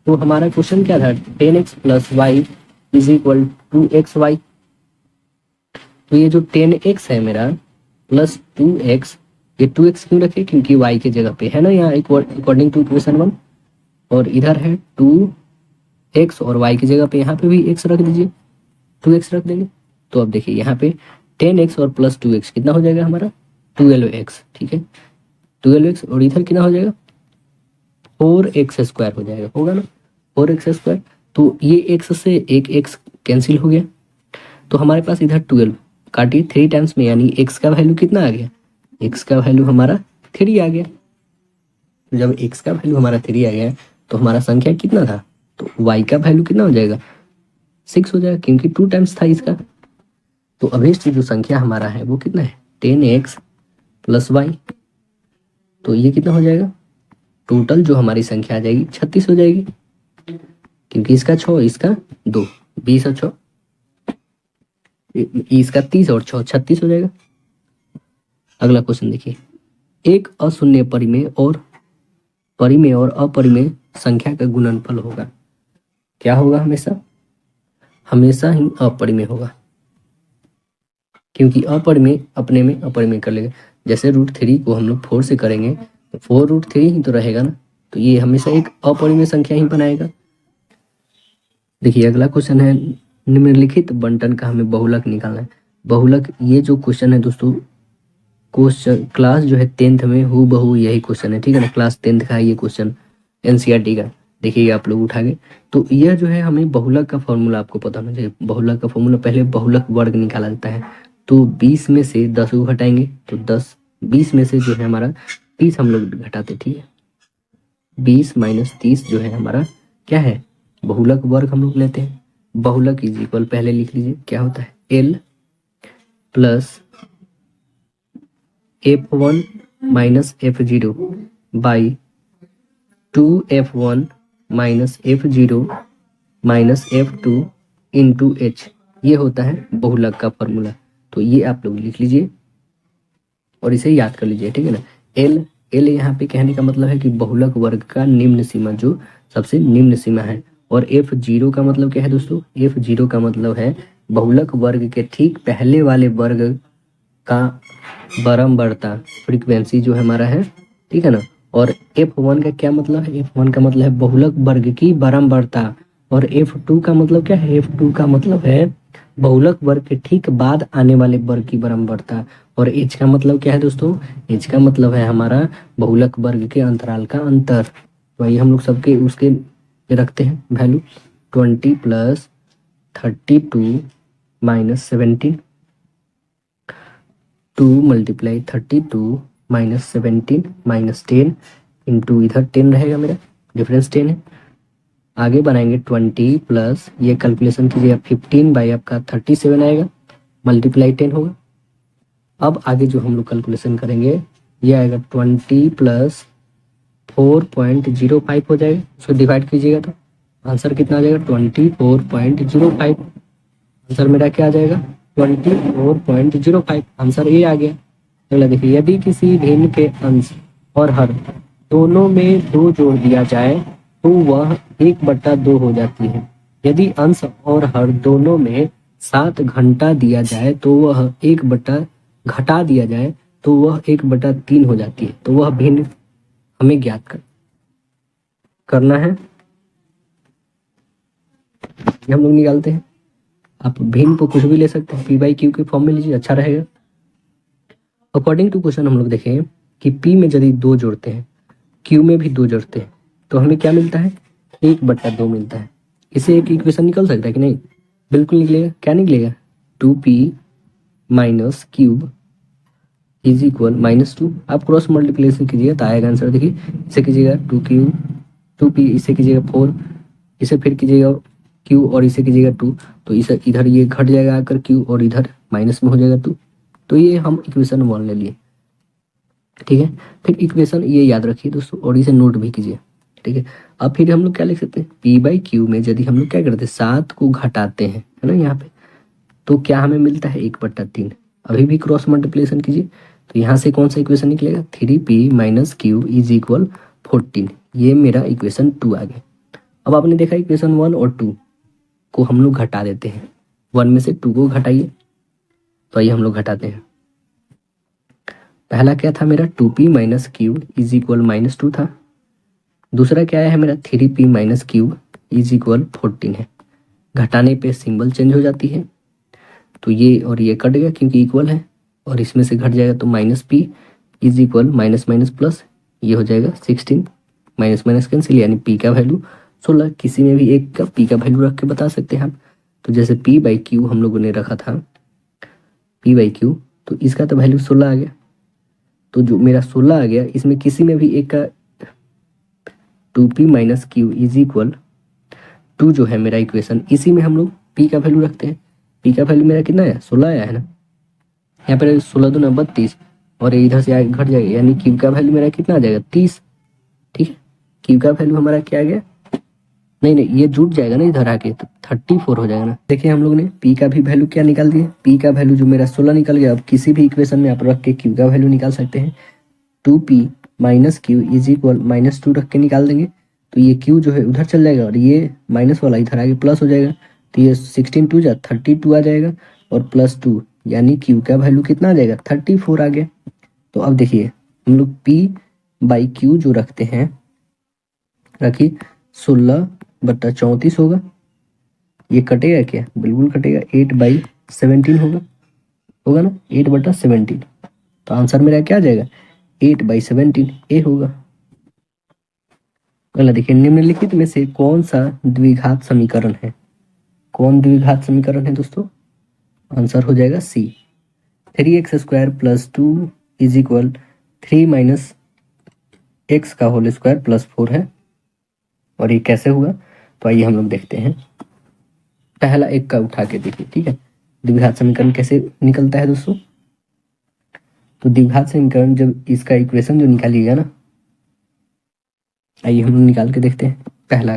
तो हमारा क्वेश्चन क्या था, 10x plus Y is equal 2xy। तो ये जो 10x है मेरा प्लस 2x, ये 2x क्यों रखे, क्योंकि y के जगह पे है ना यहाँ अकॉर्डिंग टू इक्वेशन 1। और इधर है 2x और y की जगह पे यहाँ पे भी x रख दीजिए, 2x रख देंगे। तो अब देखिए यहाँ पे 10x और प्लस 2x कितना हो जाएगा हमारा, 12x, ठीक है। 12x और इधर कितना हो जाएगा, 4x स्क्वायर हो जाएगा, होगा ना 4x स्क्वायर। तो ये x से एक x कैंसिल हो गया। तो हमारे पास इधर 12 काटिए 3 टाइम्स में, यानी x का वैल्यू कितना आ गया, x का वैल्यू हमारा 3 आ गया। जब x का वैल्यू हमारा 3 आ गया तो हमारा संख्या कितना था, तो y का वैल्यू कितना हो जाएगा, 6 हो जाएगा, क्योंकि 2 टाइम्स था इसका। तो अभीष्ट जो संख्या हमारा है वो कितना है, 10x प्लस वाई। तो ये कितना हो जाएगा, टोटल जो हमारी संख्या आ जाएगी 36 हो जाएगी, क्योंकि इसका 6 इसका 2, 20 और 6, इसका 30 और 6 36 हो जाएगा। अगला क्वेश्चन देखिए, एक अशून्य परिमेय और अपरिमेय संख्या का गुणनफल होगा। क्या होगा, हमेशा ही अपरिमेय होगा, क्योंकि अपरिमेय अपने में अपरिमेय कर लेगा। जैसे √3 को हम लोग 4 से करेंगे तो 4√3 ही तो रहेगा ना, तो ये हमेशा एक अपरिमेय संख्या ही बनाएगा। देखिए अगला क्वेश्चन है, निम्नलिखित बंटन का हमें बहुलक निकालना है। बहुलक, ये जो क्वेश्चन है दोस्तों, क्वेश्चन क्लास जो है 10th में हूबहू यही क्वेश्चन है, ठीक है ना। क्लास 10th का है ये क्वेश्चन, एनसीईआरटी का। देखिए आप लोग उठा गए। तो यह जो है हमें बहुलक का फॉर्मूला आपको पता होना चाहिए। बहुलक का फॉर्मूला, पहले बहुलक वर्ग निकाला जाता है। तो 20 में से 10 को घटाएंगे तो 10, 20 में से जो है हमारा 30 हम लोग घटाते, ठीक है। 20 - 30 जो है हमारा क्या है, बहुलक वर्ग हम लोग लेते हैं। बहुलक इज इक्वल, पहले लिख लीजिए क्या होता है, L plus F1 - F0 by 2F1 - F0 -F2 into H, ये होता है बहुलक का फॉर्मूला। तो ये आप लोग लिख लीजिए और इसे याद कर लीजिए, ठीक है ना। L यहाँ पे कहने का मतलब है कि बहुलक वर्ग का निम्न सीमा, जो सबसे निम्न सीमा है। और F0 का मतलब क्या है दोस्तों, F0 का मतलब है बहुलक वर्ग के ठीक पहले वाले वर्ग का बराबरता, फ्रीक्वेंसी जो हमारा है, ठीक है ना। और F1 का क्या मतलब है, F1 का मतलब है बहुलक वर्ग की बराबरता। और F2 का मतलब क्या है, F2 का मतलब है बहुलक वर्ग के ठीक बाद आने वाले वर्ग की बराबरता। और H का मतलब क्या है दोस्तों, H का मतलब है हमारा बहुलक वर्ग के अंतराल का अंतर। वही हम लोग सबके उसके रखते हैं वैल्यू, 20 + 32 - 17, 2 × 32 - 17 - 10 इंटू इधर 10 रहेगा, मेरा डिफरेंस 10 है। आगे बनाएंगे 20 प्लस ये कैलकुलेशन कीजिएगा 15 बाई आपका 37 आएगा, मल्टीप्लाई 10 होगा। अब आगे जो हम लोग कैलकुलेशन करेंगे ये आएगा 20 प्लस 4.05 हो जाएगा, उसको डिवाइड कीजिएगा तो आंसर कितना आ जाएगा 24.05। आंसर मेरा क्या आ जाएगा 24.05, आंसर ए आ गया। अगला देखिए, यदि किसी भिन्न के अंश और हर दोनों में 2 जोड़ दिया जाए तो वह 1/2 हो जाती है। यदि अंश और हर दोनों में 7 घंटा दिया जाए तो वह घटा दिया जाए तो वह 1/3 हो जाती है। तो वह भिन्न हमें ज्ञात करना है, हम लोग निकालते हैं। आप भिन्न को कुछ भी ले सकते हैं, P/Q के फॉर्म में लीजिए, अच्छा रहेगा। अकॉर्डिंग टू क्वेश्चन हम लोग देखें कि P में यदि 2 जोड़ते हैं, Q में भी 2 जोड़ते हैं तो हमें क्या मिलता है 1/2 मिलता है। इसे एक इक्वेशन निकल सकता है कि नहीं, बिल्कुल निकलेगा। क्या निकलेगा 2P minus cube is equal -2। आप क्रॉस मल्टीप्लिकेशन कीजिएगा तो आएगा आंसर। देखिए इसे कीजिएगा 2P, इसे कीजिएगा 4, इसे फिर कीजिएगा Q और इसे कीजिएगा 2, तो इसे इधर ये घट जाएगा आकर Q और इधर माइनस में हो जाएगा 2। तो ये हम इक्वेशन 1 ले लिए, ठीक है। फिर इक्वेशन ये याद रखिए दोस्तों और इसे नोट भी कीजिए, ठीक है। अब फिर हम लोग क्या लिख सकते हैं P/Q में यदि हम लोग क्या करते हैं 7 को घटाते हैं, है ना यहाँ पे, तो क्या हमें मिलता है 1/3। अभी भी क्रॉस मल्टीप्लिकेशन कीजिए तो यहाँ से कौन सा इक्वेशन निकलेगा 3P minus Q is equal 14। ये मेरा इक्वेशन 2 आ गया। अब आपने देखा इक्वेशन 1 और 2 को हम लोग घटा देते हैं, 1 में से 2 को घटाइए, तो आइए हम लोग घटाते हैं। पहला क्या था मेरा 2P minus Q is equal -2 था। दूसरा क्या है मेरा 3P minus Q is equal 14 है। घटाने पे सिंबल चेंज हो जाती है, तो ये और ये कट गया क्योंकि इक्वल है, और इसमें से घट जाएगा तो -P is equal minus minus plus, ये हो जाएगा 16, माइनस माइनस कैंसिल, यानी P का वैल्यू 16। किसी में भी एक का P का वैल्यू रख के बता सकते हैं हम। तो जैसे P/Q हम लोगों ने रखा था P/Q, तो इसका तो वैल्यू 16 आ गया। तो जो मेरा 16 आ गया, इसमें किसी में भी एक का 2P minus Q is equal 2 जो है मेरा इक्वेशन, इसी में हम लोग P का वैल्यू रखते हैं। P का वैल्यू मेरा कितना है 16 आया है ना, यहाँ पर 16 दूना 32 और इधर से आगे घट जाएगा, यानी Q का वैल्यू मेरा कितना आ जाएगा 30, ठीक है। Q का वैल्यू हमारा क्या आ गया, नहीं ये जुट जाएगा ना इधर आके, तो 34 हो जाएगा ना। देखिए हम लोग ने P का भी वैल्यू क्या निकाल दिया, P का वैल्यू जो मेरा 16 निकल गया। अब किसी भी इक्वेशन में आप रख के Q का वैल्यू निकाल सकते हैं। 2P minus Q is equal -2 रख के निकाल देंगे तो ये Q जो है उधर चल जाएगा और ये माइनस वाला इधर आगे प्लस हो जाएगा, तो ये 16 2 जा 32 आ जाएगा और +2, यानी Q का वैल्यू कितना आ जाएगा 34 आ गया। तो अब देखिए हम लोग P/Q जो रखते हैं, रखिए 16/34 होगा, ये कटेगा क्या, बिल्कुल कटेगा, 8/17 होगा ना, 8/17। तो आंसर मेरा क्या आ जाएगा 8/17 ए होगा। अगला देखिए, निम्नलिखित में से कौन सा द्विघात समीकरण है, कौन द्विघात समीकरण है दोस्तों, आंसर हो जाएगा सी। 3x² + 2 is equal 3 minus x का होल स्क्वायर + 4 है। और ये कैसे हुआ, तो आइए हम लोग देखते हैं। पहला एक का उठा के देखिए, ठीक है। द्विघात समीकरण कैसे निकलता है दोस्तों, तो द्विघात समीकरण जब इसका इक्वेशन जो निकालिएगा ना, आइए हम लोग निकाल के देखते हैं। पहला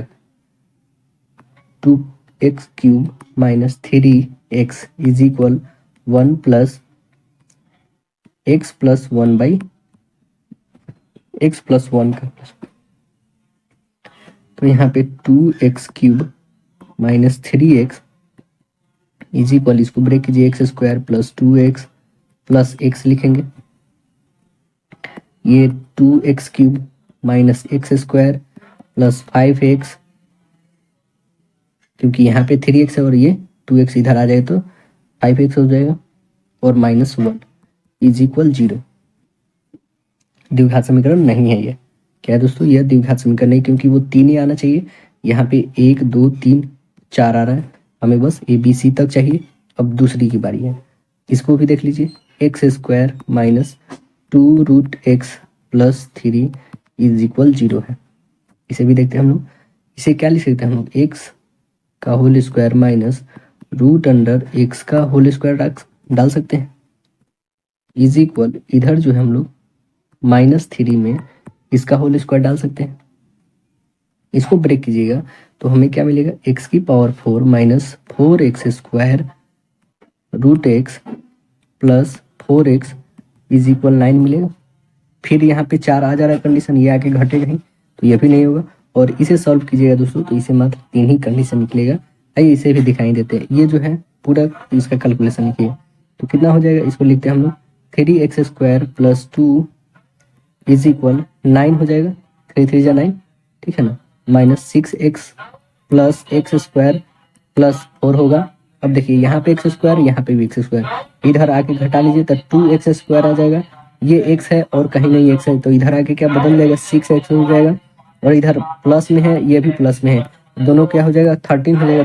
2x³ - 3x is equal 1 + x + 1/x + 1 का, तो यहाँ पे 2x³ - 3x इज इक्वल, इसको ब्रेक कीजिए, x² + 2x + x लिखेंगे। ये 2x³ - x² + 5x, क्योंकि यहाँ पे 3x है और ये 2x इधर आ जाए तो 5x हो जाएगा, और -1 इज इक्वल 0। द्विघात समीकरण नहीं है ये, क्या है दोस्तों, यह द्विघात समीकरण नहीं, क्योंकि वो 3 ही आना चाहिए। यहाँ पे 1 2 3 4 आ रहा है, हमें बस ABC तक चाहिए। अब दूसरी की बारी है, इसको भी देख लीजिए। x² - 2√x + 3 इज इक्वल 0 है, इसे भी देखते हैं हम लोग। इसे क्या लिख सकते हैं हम लोग, एक्स का whole square minus root under X का होल स्क्वायर डाल सकते हैं, इज इक्वल इधर जो है हम लोग -3 में इसका होल स्क्वायर डाल सकते हैं। इसको ब्रेक कीजिएगा तो हमें क्या मिलेगा, एक्स की power 4 minus 4x square root X plus 4x is equal 9 मिलेगा। फिर यहाँ पे 4 आ जा रहा है कंडीशन, ये आके घटेगा ही तो ये भी नहीं होगा। और इसे सॉल्व कीजिएगा दोस्तों तो इसे मात्र 3 ही कंडीशन निकलेगा। आइए इसे भी दिखाई देते हैं, ये जो है पूरा इसका कैलकुलेशन लिखिए तो कितना हो जाएगा, इसको लिखते हैं हम लोग 3x square plus 2 is equal 9 हो जाएगा, 3 3 जा 9, ठीक है ना, minus 6x plus x square plus 4 होगा। अब देखिए यहाँ पे एक्स स्क्वायर, यहाँ पे भी एक्स स्क्वायर, इधर आके घटा लीजिए तो 2x स्क्वायर आ जाएगा, ये x है और कहीं नहीं x है तो इधर आके क्या बदल जाएगा, 6x हो जाएगा। और इधर प्लस में है, ये भी प्लस में है, दोनों क्या हो जाएगा 13 हो जाएगा,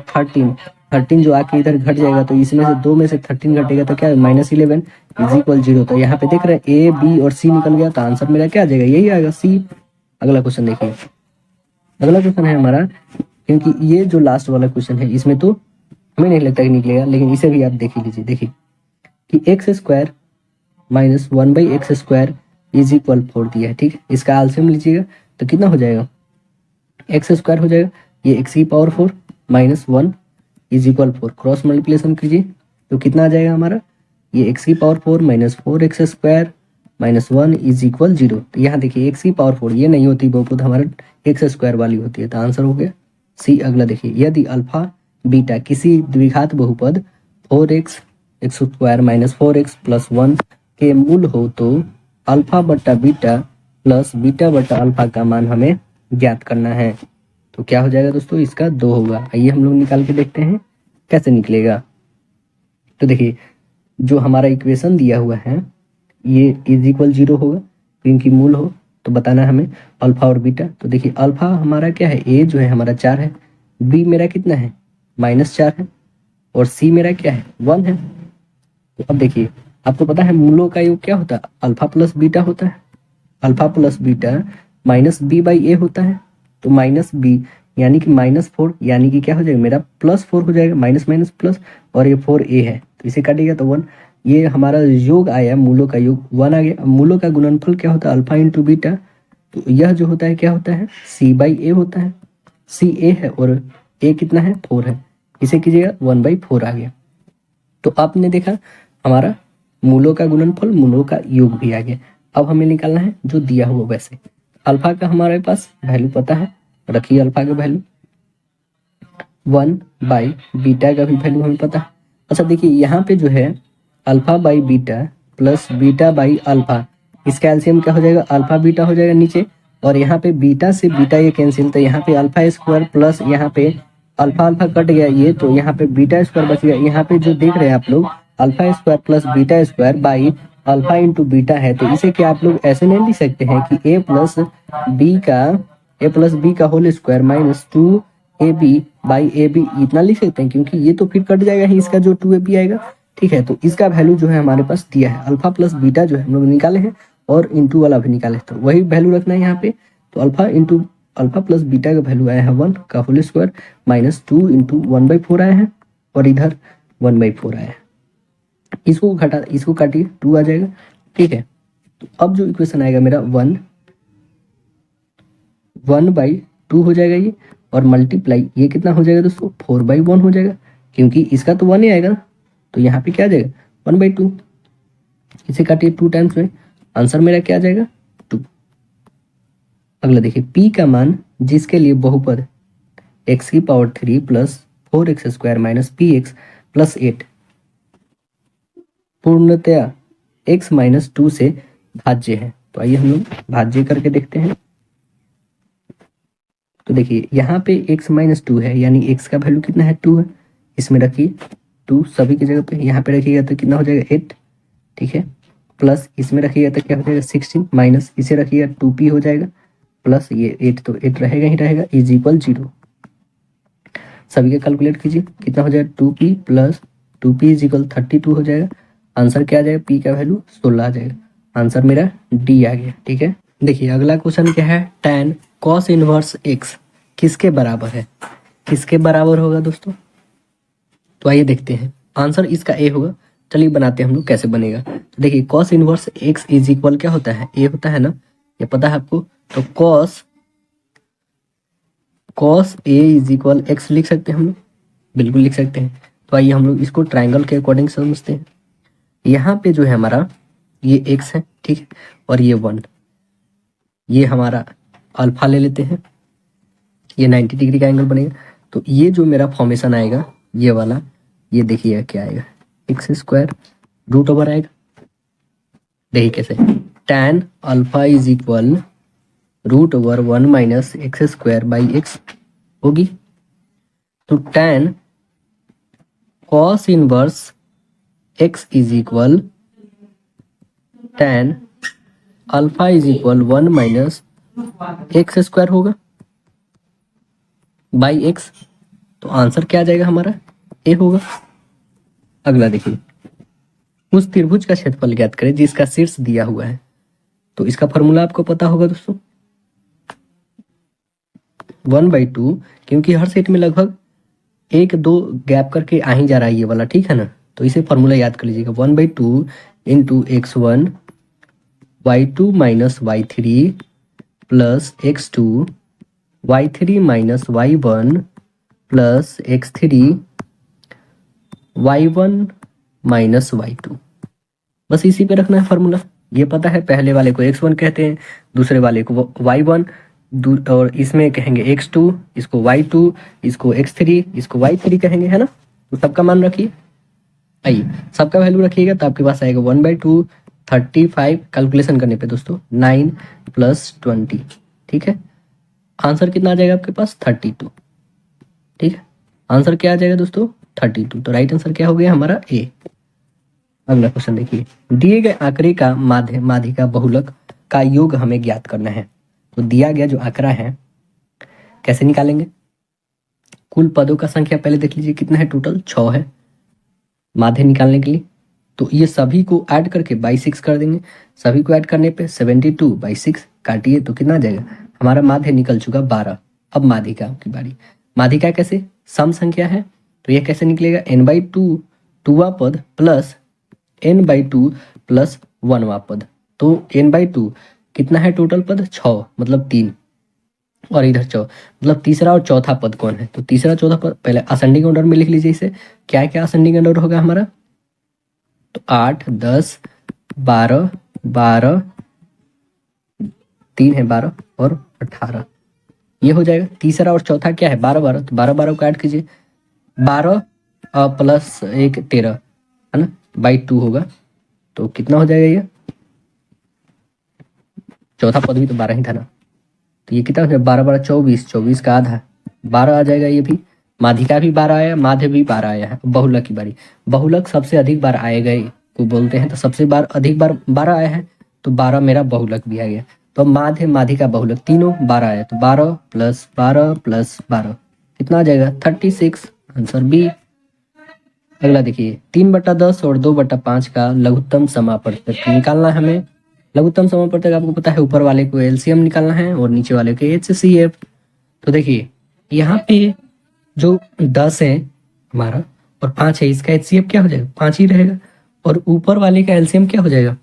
13 जो आके इधर घट जाएगा तो इसमें से 2 में से 13 घटेगा तो क्या है -11 इज इक्वल 0। तो यहाँ पे देख रहे हैं ए बी और सी निकल गया तो आंसर मेरा क्या आ जाएगा, यही आएगा सी। अगला क्वेश्चन देखिए, अगला क्वेश्चन है हमारा, क्योंकि ये जो लास्ट वाला क्वेश्चन है इसमें तो हमें नहीं लगता कि निकलेगा, लेकिन इसे भी आप देख लीजिए। देखिए कि x square minus 1/x square is equal 4 दिया है, ठीक है। इसका एलसीएम लीजिएगा तो कितना हो जाएगा, एक्स स्क्वायर हो जाएगा, ये एक्स की power 4 minus 1 is equal 4, cross multiplication कीजिए तो कितना आ जाएगा हमारा, ये एक्स की power 4 minus 4x square minus 1 is equal 0। तो यहाँ देखिए एक्स की पावर 4 ये नहीं होती बहुपद, हमारा एक्स स्क्वायर वाली होती है, तो आंसर हो गया सी। अगला देखिए, यदि अल्फा बीटा किसी द्विघात बहुपद 4x square minus 4x plus 1 के मूल हो तो अल्फा बट्टा बीटा प्लस बीटा बट्टा अल्फा का मान हमें ज्ञात करना है। तो क्या हो जाएगा दोस्तों, इसका 2 होगा। आइए हम लोग निकाल के देखते हैं कैसे निकलेगा। तो देखिए जो हमारा इक्वेशन दिया हुआ है ये इज इक्वल 0 होगा, क्योंकि मूल हो तो बताना है हमें अल्फा और बीटा। तो देखिए अल्फा हमारा क्या है, ए जो है हमारा 4 है, बी मेरा कितना है -4 है, और सी मेरा क्या है 1 है। तो अब देखिए आपको पता है मूलों का योग क्या होता है, अल्फा प्लस बीटा होता है, alpha plus beta minus B by A होता है। तो माइनस बी यानी कि -4 यानी कि क्या हो जाएगा मेरा +4 हो जाएगा, माइनस माइनस प्लस, और ये 4a है तो इसे काटिएगा तो 1। ये हमारा योग आया, मूलों का योग 1 आ गया। अब मूलों का गुणनफल क्या होता है, अल्फा इंटू बीटा, तो यह जो होता है क्या होता है c बाई ए होता है, c a है और a कितना है 4 है, इसे कीजिएगा 1/4 आ गया। तो आपने देखा हमारा मूलों का गुणनफल मूलों का योग भी आ गया। अब हमें निकालना है जो दिया हुआ वैसे, अल्फा का हमारे पास वैल्यू पता है, रखिए अल्फा का वैल्यू 1 बाई बीटा का भी वैल्यू हमें पता है। अच्छा देखिए यहाँ पे जो है alpha by beta plus beta by alpha, इसका एलसीएम क्या हो जाएगा, अल्फा बीटा हो जाएगा नीचे, और यहाँ पे बीटा से बीटा ये कैंसिल, तो यहाँ पे अल्फा स्क्वायर प्लस यहाँ पे अल्फा अल्फा कट गया ये, तो यहाँ पे बीटा स्क्वायर बच गया। यहाँ पे जो देख रहे हैं आप लोग alpha square plus beta square by alpha into beta है, तो इसे क्या आप लोग ऐसे नहीं लिख सकते हैं कि ए प्लस बी का whole square minus 2ab by A B, इतना लिख सकते हैं, क्योंकि ये तो फिर कट जाएगा ही, इसका जो 2ab आएगा, ठीक है। तो इसका वैल्यू जो है हमारे पास दिया है, अल्फा प्लस बीटा जो है हम लोग निकाले हैं और इंटू वाला भी निकाले, तो वही वैल्यू रखना है यहाँ पे। तो अल्फा प्लस बीटा का वैल्यू आया है 1 का होल स्क्वायर माइनस 2 इंटू 1/4 आया है, और इधर 1/4 आया है। इसको काटिए 2 आ जाएगा, ठीक है। तो अब जो इक्वेशन आएगा मेरा 1/2 हो जाएगा ये, और मल्टीप्लाई ये कितना हो जाएगा दोस्तों 4/1 हो जाएगा, क्योंकि इसका तो 1 ही आएगा ना, तो यहाँ पे क्या आ जाएगा 1/2। इसे काटिए 2 टाइम्स में, आंसर मेरा क्या आ जाएगा 2। अगला देखिए p का मान जिसके लिए बहुपद x की power 3 plus 4x square minus px plus 8 पूर्णतया x माइनस 2 से भाज्य है। तो आइए हम लोग भाज्य करके देखते हैं। तो देखिए यहाँ पे x माइनस 2 है, यानी x का वैल्यू कितना है 2 है, इसमें रखिए 2 सभी की जगह पे, यहाँ पे रखिएगा तो कितना हो जाएगा 8, ठीक है, प्लस इसमें रखिएगा तो क्या हो जाएगा 16, माइनस इसे रखिएगा 2p हो जाएगा, प्लस ये 8 तो 8 रहेगा ही रहेगा, इज इक्वल 0। सभी का कैलकुलेट कीजिए कितना हो जाएगा 2p plus 2p is equal 32 हो जाएगा। आंसर क्या आ जाएगा, p का वैल्यू 16 आ जाएगा, आंसर मेरा d आ गया, ठीक है। देखिए अगला क्वेश्चन क्या है, tan cos इनवर्स x, किसके बराबर है? किसके बराबर होगा दोस्तों? तो आइए देखते हैं, आंसर इसका ए होगा। चलिए बनाते हैं हम लोग, कैसे बनेगा। तो देखिए cos inverse x is equal क्या होता है? ए होता है ना, ये पता है आपको। तो cos A is equal x लिख सकते हैं हम लोग, बिल्कुल लिख सकते हैं। तो आइए हम लोग इसको ट्राइंगल के अकॉर्डिंग समझते हैं। यहाँ पे जो है हमारा ये एक्स है, ठीक है, और ये 1, ये हमारा अल्फा ले लेते हैं, ये 90 डिग्री का एंगल बनेगा। तो ये जो मेरा फॉर्मेशन आएगा ये वाला, ये देखिए क्या आएगा, एक्स स्क्वायर रूट ओवर आएगा। देखिए कैसे, tan alpha is equal root over 1 minus X square by X होगी। तो tan cos inverse x is equal tan alpha is equal 1 minus X square होगा बाई एक्स। तो आंसर क्या आ जाएगा हमारा? ए होगा। अगला देखिए, उस त्रिभुज का क्षेत्रफल ज्ञात करें जिसका शीर्ष दिया हुआ है। तो इसका फॉर्मूला आपको पता होगा दोस्तों, 1/2, क्योंकि हर सेट में लगभग 1-2 गैप करके आ ही जा रहा है ये वाला, ठीक है ना। तो इसे फॉर्मूला याद कर लीजिएगा, 1/2 into x1 y2 minus y3 plus x2 y3 minus y1 plus x3 y1 minus y2। बस इसी पे रखना है फॉर्मूला। ये पता है, पहले वाले को x1 कहते हैं, दूसरे वाले को y1, और इसमें कहेंगे x2, इसको y2, इसको x3, इसको y3 कहेंगे, है ना। तो सबका मान रखिए, आइए सबका वैल्यू रखिएगा। तो आपके पास आएगा 1/2 35, कैलकुलेशन करने पे दोस्तों 9 प्लस 20, ठीक है। आंसर कितना आ जाएगा आपके पास? 32, ठीक है। आंसर क्या आ जाएगा दोस्तों? 32। तो राइट आंसर क्या हो गया हमारा? ए। अगला क्वेश्चन देखिए, दिए गए आंकड़े का माध्यिका बहुलक का योग हमें ज्ञात करना है। तो दिया गया जो आंकड़ा है कैसे निकालेंगे? कुल पदों का संख्या पहले देख लीजिए कितना है, टोटल 6 है। माध्य निकालने के लिए तो ये सभी को ऐड करके बाई 6 कर देंगे। सभी को ऐड करने पे 72/6 काटिए तो कितना आ जाएगा हमारा? माध्य निकल चुका 12। अब माध्यिका की बारी। माध्यिका कैसे? सम संख्या है, तो ये कैसे निकलेगा? n/2 2वां पद प्लस n/2 प्लस 1वां पद। तो n/2 कितना है टोटल पद? 6, मतलब 3, और इधर 4, मतलब तीसरा और चौथा पद कौन है? तो तीसरा चौथा पद पहले असेंडिंग ऑर्डर में लिख लीजिए इसे। क्या क्या असेंडिंग ऑर्डर होगा हमारा? तो 8 10 12 12, 3 है 12 और 18, ये हो जाएगा। तीसरा और चौथा क्या है? 12 12, तो 12 12 को ऐड कीजिए, 12 प्लस 1 13, है ना, बाई 2 होगा। तो कितना हो जाएगा ये? चौथा पद भी तो 12 ही था ना, तो ये कितना हो जाएगा? 12 12 24, 24 का आधा 12 आ जाएगा। ये भी माध्यिका भी 12 आया, माध्य भी 12 आया है। बहुलक की बारी। बहुलक सबसे अधिक बार आएगा को बोलते हैं, तो सबसे अधिक बार 12 आया है, तो 12 मेरा बहुलक भी आ गया। तो माध्य माध्यिका बहुलक तीनों 12 आया, तो 12 प्लस 12 प्लस 12 कितना आ जाएगा? 36, आंसर बी। अगला देखिए, 3/10 और 2/5 का लघुत्तम समापवर्तक निकालना है हमें। लघुत्तम समापवर्तक आपको पता है, ऊपर वाले को एलसीएम निकालना है और नीचे वाले को एचसीएफ। तो देखिए यहाँ पे जो 10 है हमारा और 5 है, इसका एचसीएफ क्या हो जाएगा? 5 ही रहेगा। और ऊपर वाले का एलसीएम क्या हो जाएगा?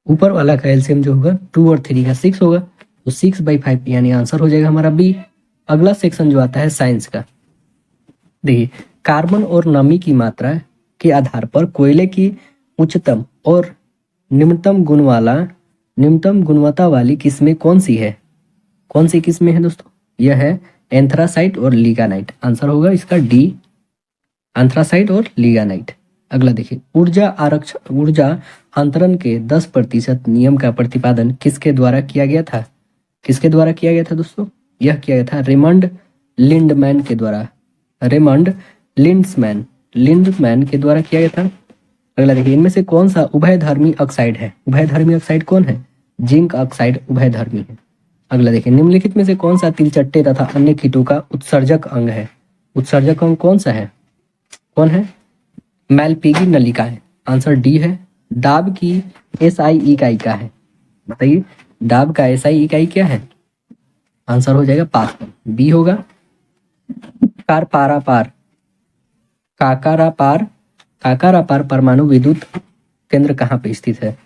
ऊपर वाला का एलसीएम जो होगा 2 और 3 का 6 होगा, तो 6/5, यानी आंसर हो जाएगा हमारा बी। अगला सेक्शन जो आता है साइंस का, देखिए कार्बन और नमी की मात्रा के आधार पर कोयले की उच्चतम और निम्नतम गुणवत्ता वाली किस्में कौन सी है? कौन सी किस्में हैं दोस्तों? यह है एंथ्रासाइट और लिग्नाइट। आंसर होगा इसका डी, एंथ्रासाइट और लिग्नाइट। अगला देखिए, ऊर्जा अंतरण के 10% नियम का प्रतिपादन किसके द्वारा किया गया था? किसके द्वारा किया गया था दोस्तों? यह किया गया था रेमंड लिंडमैन के द्वारा। रेमंड लिंडमैन के द्वारा किया गया था। अगला देखिए, इनमें से कौन सा उभयधर्मी ऑक्साइड है? उभयधर्मी ऑक्साइड कौन है? जिंक ऑक्साइड उभयधर्मी है। अगला देखिए, निम्नलिखित में से कौन सा तिलचट्टे तथा अन्य कीटों का उत्सर्जक अंग है? उत्सर्जक अंग कौन सा है? कौन है? मैलपीगी नलिका है, आंसर डी है। डाब की एसआई इकाई क्या है? बताइए, डाब का एसआई इकाई क्या है? आंसर हो जाएगा पास पर, बी होगा। कार पारा पार, काकारा पार, काकारा पार परमाणु विद्युत केंद्र कहाँ पे स्थित है?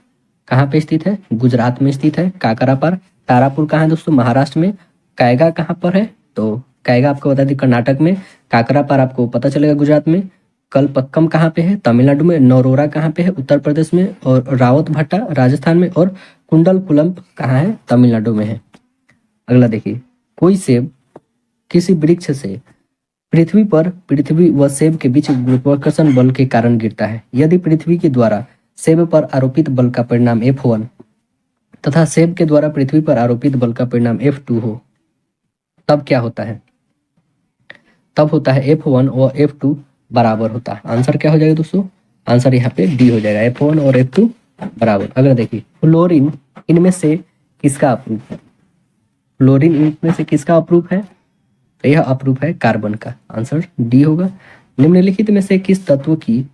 कहाँ पे स्थित है? गुजरात में स्थित है काकारा पार। तारापुर कहाँ है दोस्तों? महाराष्ट्र में। कैगा कहाँ पर है? तो कैगा आपको बता दी कर्नाटक में। काकरा पार आपको पता चलेगा गुजरात में। कलपक्कम कहाँ पे है? तमिलनाडु में। नौरोरा कहाँ पे है? उत्तर प्रदेश में। और रावत भट्टा राजस्थान में। और कुंडलकुलम कहाँ है? तमिलनाडु में है। अगला देखिए, कोई सेब किसी वृक्ष से पृथ्वी व सेब के बीच गुरुत्वाकर्षण बल के कारण गिरता है। यदि पृथ्वी के द्वारा सेब पर आरोपित बल का परिणाम F1 तथा सेब के द्वारा पृथ्वी पर आरोपित बल का परिणाम F2 हो, तब क्या होता है? तब होता है F1 और F2 बराबर होता है। आंसर क्या हो जाएगा दोस्तों? आंसर यहाँ पे डी हो जाएगा, F1 और F2 बराबर। अगर देखिए, फ्लोरीन इनमें से किसका अप्रूप है? फ्लोरीन इनमें से किसका अप्रूप है? तो यह अप्रूप है कार्बन का। आंसर डी होगा। निम्नलिखित में से किस तत्व की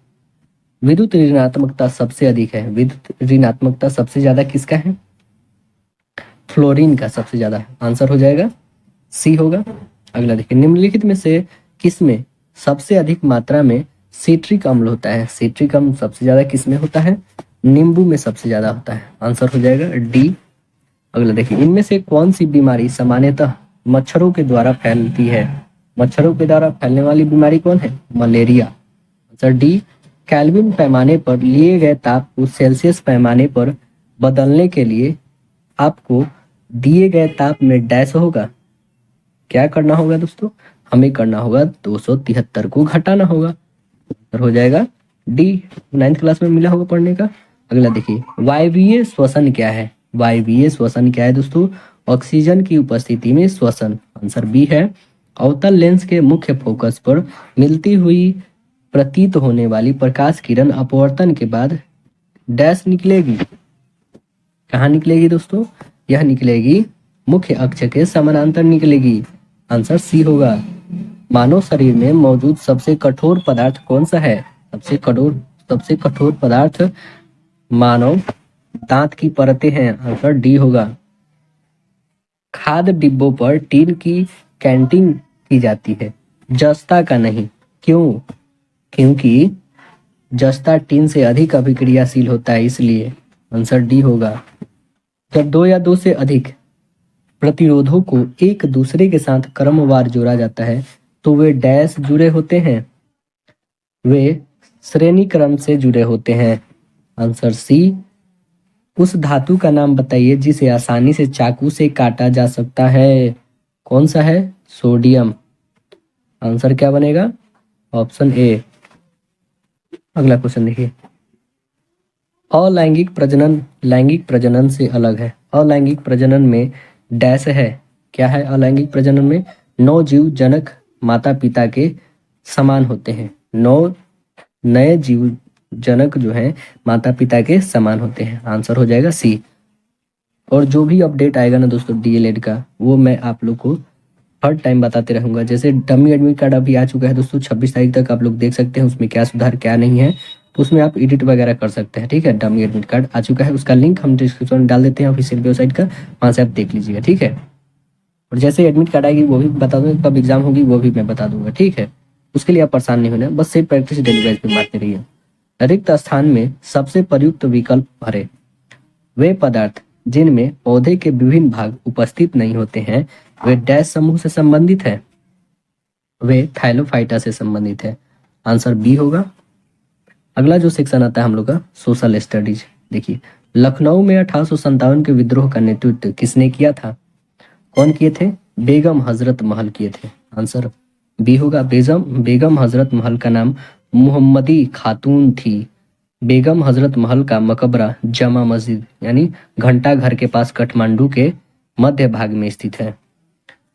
विद्युत ऋणात्मकता सबसे अधिक है? विद्युत ऋणात्मकता सबसे ज्यादा किसका है? फ्लोरीन का सबसे ज्यादा है। आंसर हो जाएगा सी होगा। अगला देखिए, निम्नलिखित में से किसमें सबसे अधिक मात्रा में सिट्रिक अम्ल होता है? सिट्रिक अम्ल सबसे ज्यादा किसमें होता है? नींबू में सबसे ज्यादा होता है। आंसर हो जाएगा डी। अगला देखिए, इनमें से कौन सी बीमारी सामान्यतः मच्छरों के द्वारा फैलती है? मच्छरों के द्वारा फैलने वाली बीमारी कौन है? मलेरिया। Answer D. केल्विन पैमाने पर लिए गए ताप को सेल्सियस पैमाने पर बदलने के लिए आपको दिए गए ताप में डैश होगा। क्या करना होगा दोस्तों? हमें करना होगा 273 को घटाना होगा। आंसर हो जाएगा डी। 9th क्लास में मिला होगा पढ़ने का। अगला देखिए, वायवीय श्वसन क्या है? वायवीय श्वसन क्या है दोस्तों? ऑक्सीजन की उपस्थिति में श्वसन। आंसर बी है। अवतल लेंस के मुख्य फोकस पर मिलती हुई प्रतीत होने वाली प्रकाश किरण अपवर्तन के बाद डैश निकलेगी। कहाँ निकलेगी दोस्तों? यह निकलेगी मुख्य अक्ष के समानांतर निकलेगी। आंसर सी होगा। मानव शरीर में मौजूद सबसे कठोर पदार्थ कौन सा है? सबसे कठोर पदार्थ मानव दांत की परतें हैं। आंसर डी होगा। खाद्य डिब्बों पर टीन की कैंटिंग की जाती है, जस्ता का नहीं। क्यों? क्योंकि जस्ता टीन से अधिक अभिक्रियाशील होता है, इसलिए। आंसर डी होगा। जब दो या दो से अधिक प्रतिरोधों को एक दूसरे के साथ क्रमवार जोड़ा जाता है तो वे डैश जुड़े होते हैं। वे श्रेणी क्रम से जुड़े होते हैं। Answer C. उस धातु का नाम बताइए जिसे आसानी से चाकू से काटा जा सकता है। कौन सा है? सोडियम। आंसर क्या बनेगा? Option A. अगला क्वेश्चन देखिए, अलैंगिक प्रजनन लैंगिक प्रजनन से अलग है। अलैंगिक प्रजनन में डैश है। क्या है अलैंगिक प्रजनन में? 9 जीव जनक माता पिता के समान होते हैं। 9 नए जीव जनक जो हैं माता पिता के समान होते हैं। आंसर हो जाएगा सी। और जो भी अपडेट आएगा ना दोस्तों डीएलएड का, वो मैं आप लोग को हर टाइम बताते रहूंगा। जैसे डमी एडमिट कार्ड अभी आ चुका है दोस्तों, 26 तारीख तक आप लोग देख सकते हैं उसमें क्या सुधार क्या नहीं है, तो उसमें आप एडिट वगैरह कर सकते हैं। ठीक है, डमी एडमिट कार्ड आ चुका है, उसका लिंक हम डिस्क्रिप्शन में डाल देते हैं ऑफिशियल वेबसाइट का, वहाँ से आप देख लीजिएगा। ठीक है, और जैसे एडमिट कार्ड आएगी वो भी बता दूंगा, कब एग्जाम होगी वो भी मैं बता दूंगा। ठीक है, उसके लिए आप परेशान नहीं होना, बस सिर्फ प्रैक्टिस डेली बेस पे मारते रहिए। रिक्त स्थान में सबसे प्रयुक्त विकल्प भरे। वे पदार्थ जिनमें पौधे के विभिन्न भाग उपस्थित नहीं होते हैं वे डैश समूह से संबंधित है। वे थाइलोफाइटा से संबंधित है। आंसर बी होगा। अगला जो सेक्शन आता है हम लोग का सोशल स्टडीज। देखिए, लखनऊ में 1857 के विद्रोह का नेतृत्व किसने किया था? कौन किए थे? बेगम हजरत महल किए थे। आंसर बी होगा। बेगम हजरत महल का नाम मोहम्मदी खातून थी। बेगम हजरत महल का मकबरा जमा मस्जिद यानी घंटा घर के पास काठमांडू के मध्य भाग में स्थित है।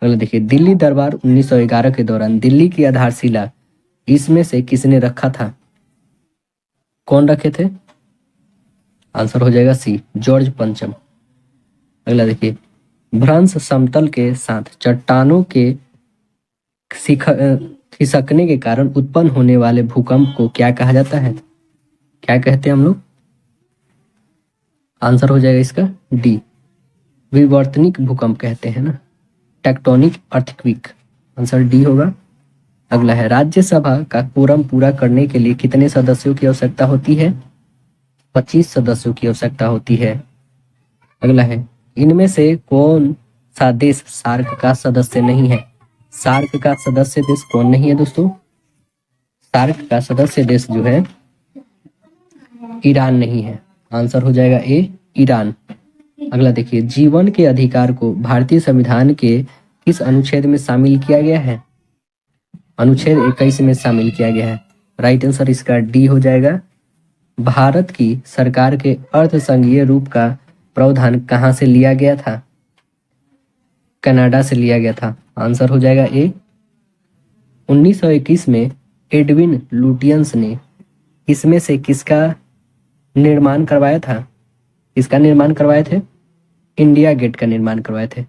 अगला देखिए, दिल्ली दरबार 1911 के दौरान दिल्ली की आधारशिला इसमें से किसने रखा था? कौन रखे थे? आंसर हो जाएगा सी, जॉर्ज पंचम। अगला देखिए, भ्रंश समतल के साथ चट्टानों के खिसकने के कारण उत्पन्न होने वाले भूकंप को क्या कहा जाता है? क्या कहते हैं हम लोग? आंसर हो जाएगा इसका डी, विवर्तनिक भूकंप कहते हैं ना। टेक्टोनिक अर्थक्वेक, आंसर डी होगा। अगला है राज्यसभा का कोरम पूरा करने के लिए कितने सदस्यों की आवश्यकता होती है? 25 सदस्यों की आवश्यकता होती है। अगला है इनमें से कौन सा देश सार्क का सदस्य नहीं है? सार्क का सदस्य देश कौन नहीं है दोस्तों? सार्क का सदस्य देश जो है ईरान नहीं है, आंसर हो जाएगा ए ईरान। अगला देखिए जीवन के अधिकार को भारतीय संविधान के किस अनुच्छेद में शामिल किया गया है? अनुच्छेद 21 में शामिल किया गया है। राइट आंसर इसका डी हो जाएगा। भारत की सरकार के अर्ध संघीय रूप का प्रावधान कहां से लिया गया था? कनाडा से लिया गया था, आंसर हो जाएगा ए। 1921 में एडविन लुटियंस ने इसमें से किसका निर्माण करवाया था? किसका निर्माण करवाए थे? इंडिया गेट का निर्माण करवाए थे,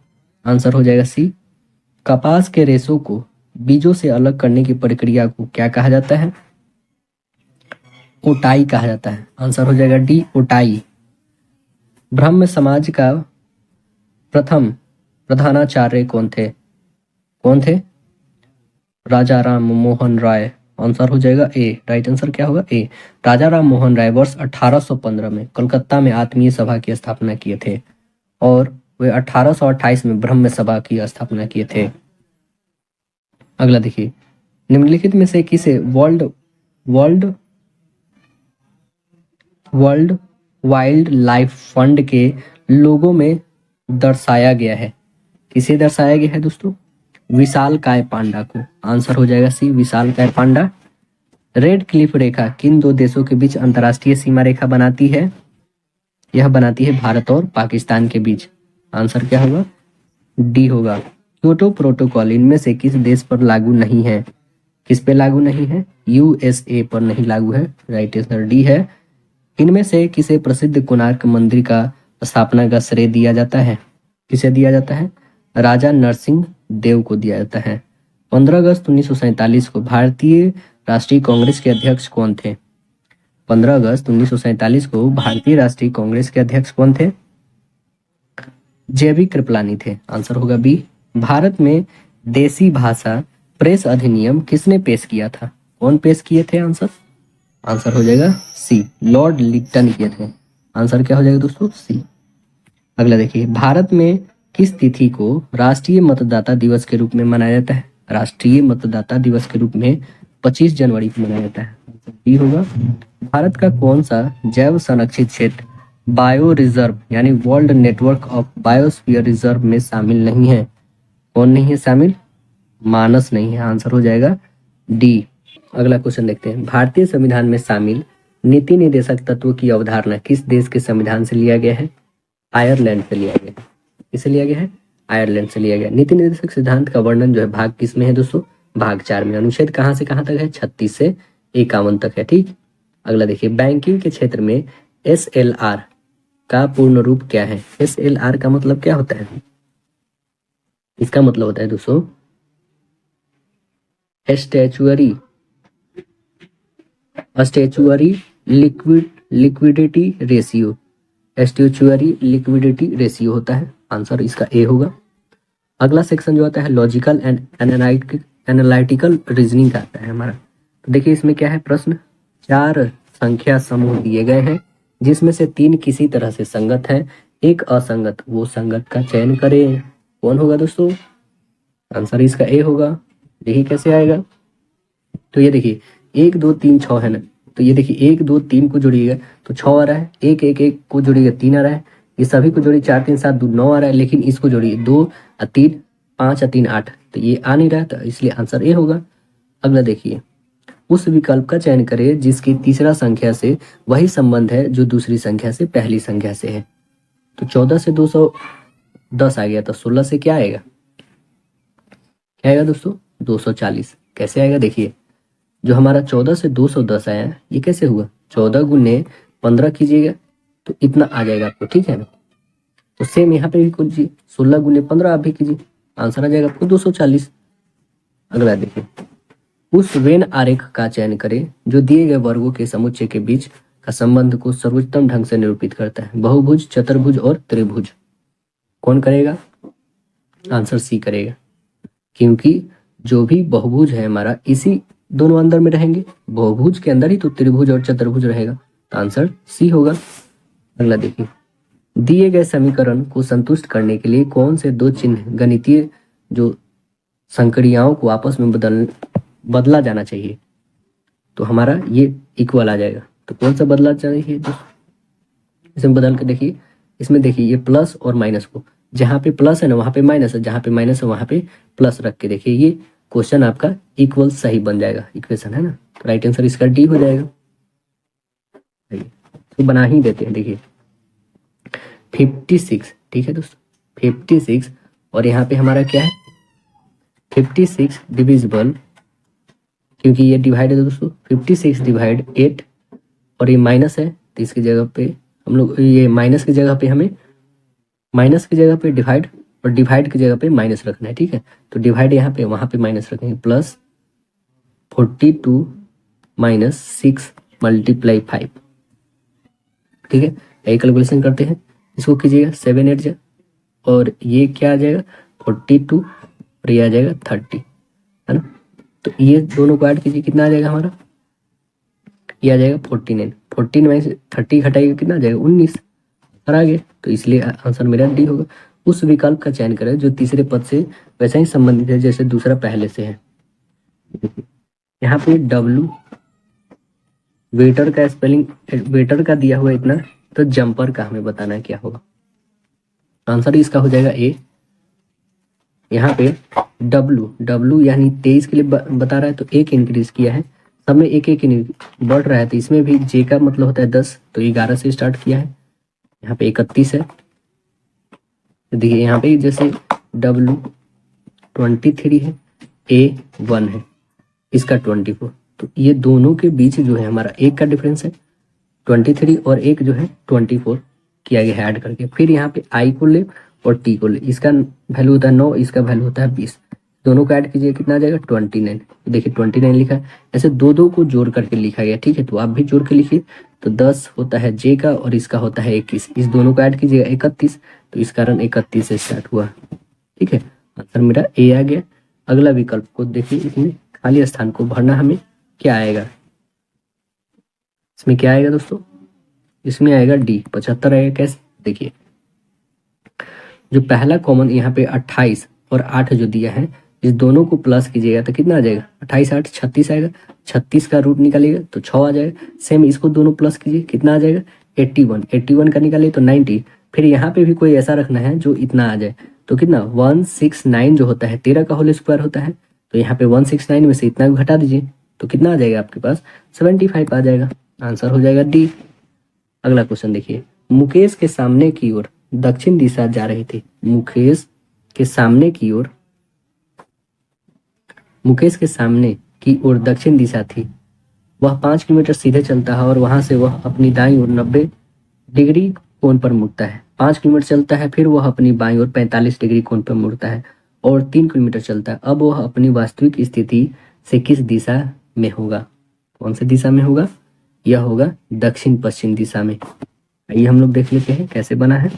आंसर हो जाएगा सी। कपास के रेशों को बीजों से अलग करने की प्रक्रिया को क्या कहा जाता है? ओटाई कहा जाता है, आंसर हो जाएगा डी ओटाई। ब्रह्म समाज का प्रथम प्रधानाचार्य कौन थे? कौन थे? राजा राम मोहन राय, आंसर हो जाएगा ए। राइट आंसर क्या होगा? ए। राजा राम मोहन राय वर्ष 1815 में कलकत्ता में आत्मीय सभा की स्थापना किए थे और वे 1828 में ब्रह्म सभा की स्थापना किए थे। अगला देखिए निम्नलिखित में से किसे वर्ल्ड वाइल्ड लाइफ फंड के लोगो में दर्शाया गया है? किसे दर्शाया गया है दोस्तों? विशालकाय पांडा को, आंसर हो जाएगा सी विशालकाय पांडा। रेड क्लिफ रेखा किन दो देशों के बीच अंतर्राष्ट्रीय सीमा रेखा बनाती है? यह बनाती है भारत और पाकिस्तान के बीच, आंसर क्या होगा? डी होगा। क्योटो प्रोटोकॉल इनमें से किस देश पर लागू नहीं है? किस पे लागू नहीं है? यूएसए पर नहीं लागू है, राइट आंसर डी है। इनमें से किसे प्रसिद्ध कोणार्क मंदिर का स्थापना का श्रेय दिया जाता है? किसे दिया जाता है? राजा नरसिंह देव को दिया जाता है। 15 अगस्त 1947 को भारतीय राष्ट्रीय कांग्रेस के अध्यक्ष कौन थे? 15 अगस्त 1947 को भारतीय राष्ट्रीय कांग्रेस के अध्यक्ष कौन थे? जेबी कृपलानी थे, आंसर होगा बी। भारत में देसी भाषा प्रेस अधिनियम किसने पेश किया था? कौन पेश किए थे? आंसर हो जाएगा सी लॉर्ड लिक्टन किए थे, आंसर क्या हो जाएगा दोस्तों? सी। अगला देखिए भारत में किस तिथि को राष्ट्रीय मतदाता दिवस के रूप में मनाया जाता है? राष्ट्रीय मतदाता दिवस के रूप में 25 जनवरी को मनाया जाता है, आंसर डी होगा। भारत का कौन सा जैव संरक्षित क्षेत्र बायो रिजर्व यानी world network of biosphere reserve में शामिल नहीं है? कौन नहीं है शामिल? मानस नहीं है, आंसर हो जाएगा डी। अगला क्वेश्चन देखते हैं भारतीय संविधान में शामिल नीति निर्देशक तत्व की अवधारणा किस देश के संविधान से लिया गया है? आयरलैंड से लिया गया है। किससे लिया गया है? आयरलैंड से लिया गया। नीति निर्देशक सिद्धांत का वर्णन जो है भाग किस में है दोस्तों? भाग 4 में। अनुच्छेद कहां से कहां तक है? 36 से 51 तक है, ठीक। अगला देखिए बैंकिंग के क्षेत्र में SLR का पूर्ण रूप क्या है? SLR का मतलब क्या होता है? इसका मतलब होता है दोस्तों statutory liquidity ratio. Statutory liquidity ratio होता है, आंसर इसका ए होगा। अगला सेक्शन जो आता है लॉजिकल एंड एनालिटिकल रीजनिंग का आता है हमारा। तो देखिए इसमें क्या है प्रश्न, 4 संख्या समूह दिए गए हैं जिसमें से 3 किसी तरह से संगत है, एक असंगत, वो संगत का चयन करें। कौन होगा दोस्तों? आंसर इसका ए होगा। देखिए कैसे आएगा, तो ये देखिए 1 2 3 6 है ना, तो ये देखिए 1 2 3 को जोड़िएगा तो 6 आ रहा है, 1 1 1 को जोड़िएगा 3 आ रहा है, ये सभी को जोड़िए 4 3 7 2 9 आ रहा है, लेकिन इसको जोड़िए 2 और 3 5 और 3 8, तो ये आ नहीं रहा, तो इसलिए आंसर ए होगा। अगला देखिए उस विकल्प का चयन करें जिसकी तीसरा संख्या से वही संबंध है जो दूसरी संख्या से पहली संख्या से है। तो 14 से 210 आ गया, तो 16 से क्या आएगा? क्या आएगा दोस्तों? 240। कैसे आएगा देखिए, जो हमारा 14 से 210 आया ये कैसे हुआ? 14 गुने 15 कीजिएगा तो इतना आ जाएगा आपको, ठीक है ना। तो सेम यहाँ पे भी कीजिए, 16 गुने 15 आप भी कीजिए, आंसर आ जाएगा आपको 240। अगला देखिए उस वेन आरेख का चयन करें जो दिए गए वर्गों के समुच्चय के बीच का संबंध को सर्वोत्तम ढंग से निरूपित करता है। बहुभुज, चतुर्भुज और त्रिभुज। कौन करेगा? आंसर सी करेगा, क्योंकि जो भी बहुभुज है हमारा इसी दोनों अंदर में रहेंगे, बहुभुज के अंदर ही तो त्रिभुज और चतुर्भुज रहेगा, तो आंसर सी होगा। अगला देखिए, दिए गए समीकरण को संतुष्ट करने के लिए कौन से दो चिन्ह गणितीय जो संक्रियाओं को आपस में बदला जाना चाहिए, तो हमारा ये इक्वल आ जाएगा। तो कौन सा बदला चाहिए, तो इसमें बदल के देखिए, इसमें देखिए ये प्लस और माइनस को, जहाँ पे प्लस है ना वहाँ पे माइनस है, जहाँ पे माइनस है वहाँ पे प्लस रख के देखिए, ये क्वेश्चन आपका इक्वल सही बन जाएगा, इक्वेशन है ना, तो राइट आंसर इसका डी हो जाएगा। तो बना ही देते हैं, देखिए 56, ठीक है दोस्तों 56, और यहाँ पे हमारा क्या है 56 डिविजिबल, क्योंकि ये डिवाइड है दोस्तों, 56 डिवाइड 8, और ये माइनस है तो इसकी जगह पे हम लोग ये माइनस की जगह पे हमें माइनस की जगह पे डिवाइड और डिवाइड की जगह पे माइनस रखना है, ठीक है। तो डिवाइड यहाँ पे वहाँ पे माइनस रखेंगे, प्लस 42 माइनस 6 मल्टीप्लाई 5, ठीक है। यही कैलकुलेशन करते हैं, इसको कीजिएगा 7 8 जा, और ये क्या आ जाएगा 42 और ये आ जाएगा 30, है ना। तो ये दोनों को ऐड कीजिए, कितना आ जाएगा हमारा, ये आ जाएगा 49, 14 में से 30 घटाइएगा कितना आ जाएगा 19, और आ गया। तो इसलिए आंसर मेरा डी होगा। उस विकल्प का चयन करें जो तीसरे पद से वैसा ही संबंधित है जैसे दूसरा पहले से है। यहाँ पे W वेटर का स्पेलिंग, वेटर का दिया हुआ इतना, तो जंपर का हमें बताना है क्या होगा, आंसर इसका हो जाएगा ए। यहाँ पे W यानी 23 के लिए बता रहा है, तो एक इंक्रीज किया है, सब में एक एक बढ़ रहा है, तो इसमें भी जे का मतलब होता है 10, तो 11 से स्टार्ट किया है। यहाँ पे 31 है, देखिए यहाँ पे जैसे W 23 है, A 1 है, इसका 24, तो ये दोनों के बीच जो है हमारा एक का डिफरेंस है 23, और एक जो है 24 किया गया है ऐड करके। फिर यहाँ पे I को ले और T को ले, इसका वैल्यू होता है 9, इसका वैल्यू होता है 20, दोनों को ऐड कीजिए कितना आ जाएगा 29, तो देखिए 29 लिखा है, ऐसे दो दो को जोड़ करके लिखा गया, ठीक है। तो आप भी जोड़ के लिखिए, तो 10 होता है जे का और इसका होता है 21, इस दोनों को ऐड कीजिएगा 31, तो इस कारण 31 से स्टार्ट हुआ, ठीक है। आंसर मेरा ए आ गया। अगला विकल्प को देखिए, इसमें खाली स्थान को भरना, हमें क्या आएगा, इसमें क्या आएगा दोस्तों, इसमें आएगा डी 75 आएगा। कैसे, देखिए जो पहला कॉमन यहाँ पे 28 और 8 जो दिया है, इस दोनों को प्लस कीजिएगा तो कितना आ जाएगा 28 8 36 आएगा, 36 का रूट निकालिएगा तो 6 आ जाएगा। सेम इसको दोनों प्लस कीजिए, कितना आ जाएगा 81 का निकालिए तो 90। फिर यहाँ पे भी कोई ऐसा रखना है जो इतना आ जाए, तो कितना 169 जो होता है 13 का होल स्क्वायर होता है, तो यहाँ पे 169 में से इतना घटा दीजिए तो कितना आ जाएगा आपके पास 75 आ जाएगा, आंसर हो जाएगा डी। अगला क्वेश्चन देखिए, मुकेश के सामने की ओर दक्षिण दिशा जा रही थी, मुकेश के सामने की ओर की ओर दक्षिण दिशा थी, वह 5 किलोमीटर सीधे चलता है और वहां से वह अपनी दाईं ओर 90 डिग्री कोण पर मुड़ता है। 5 किलोमीटर चलता है, फिर वह अपनी बाईं ओर 45 डिग्री कोण पर मुड़ता है और 3 किलोमीटर चलता है। अब वह अपनी वास्तविक स्थिति से किस दिशा में होगा, कौन सी दिशा में होगा, यह होगा दक्षिण पश्चिम दिशा में। आइए हम लोग देख लेते हैं कैसे बना है।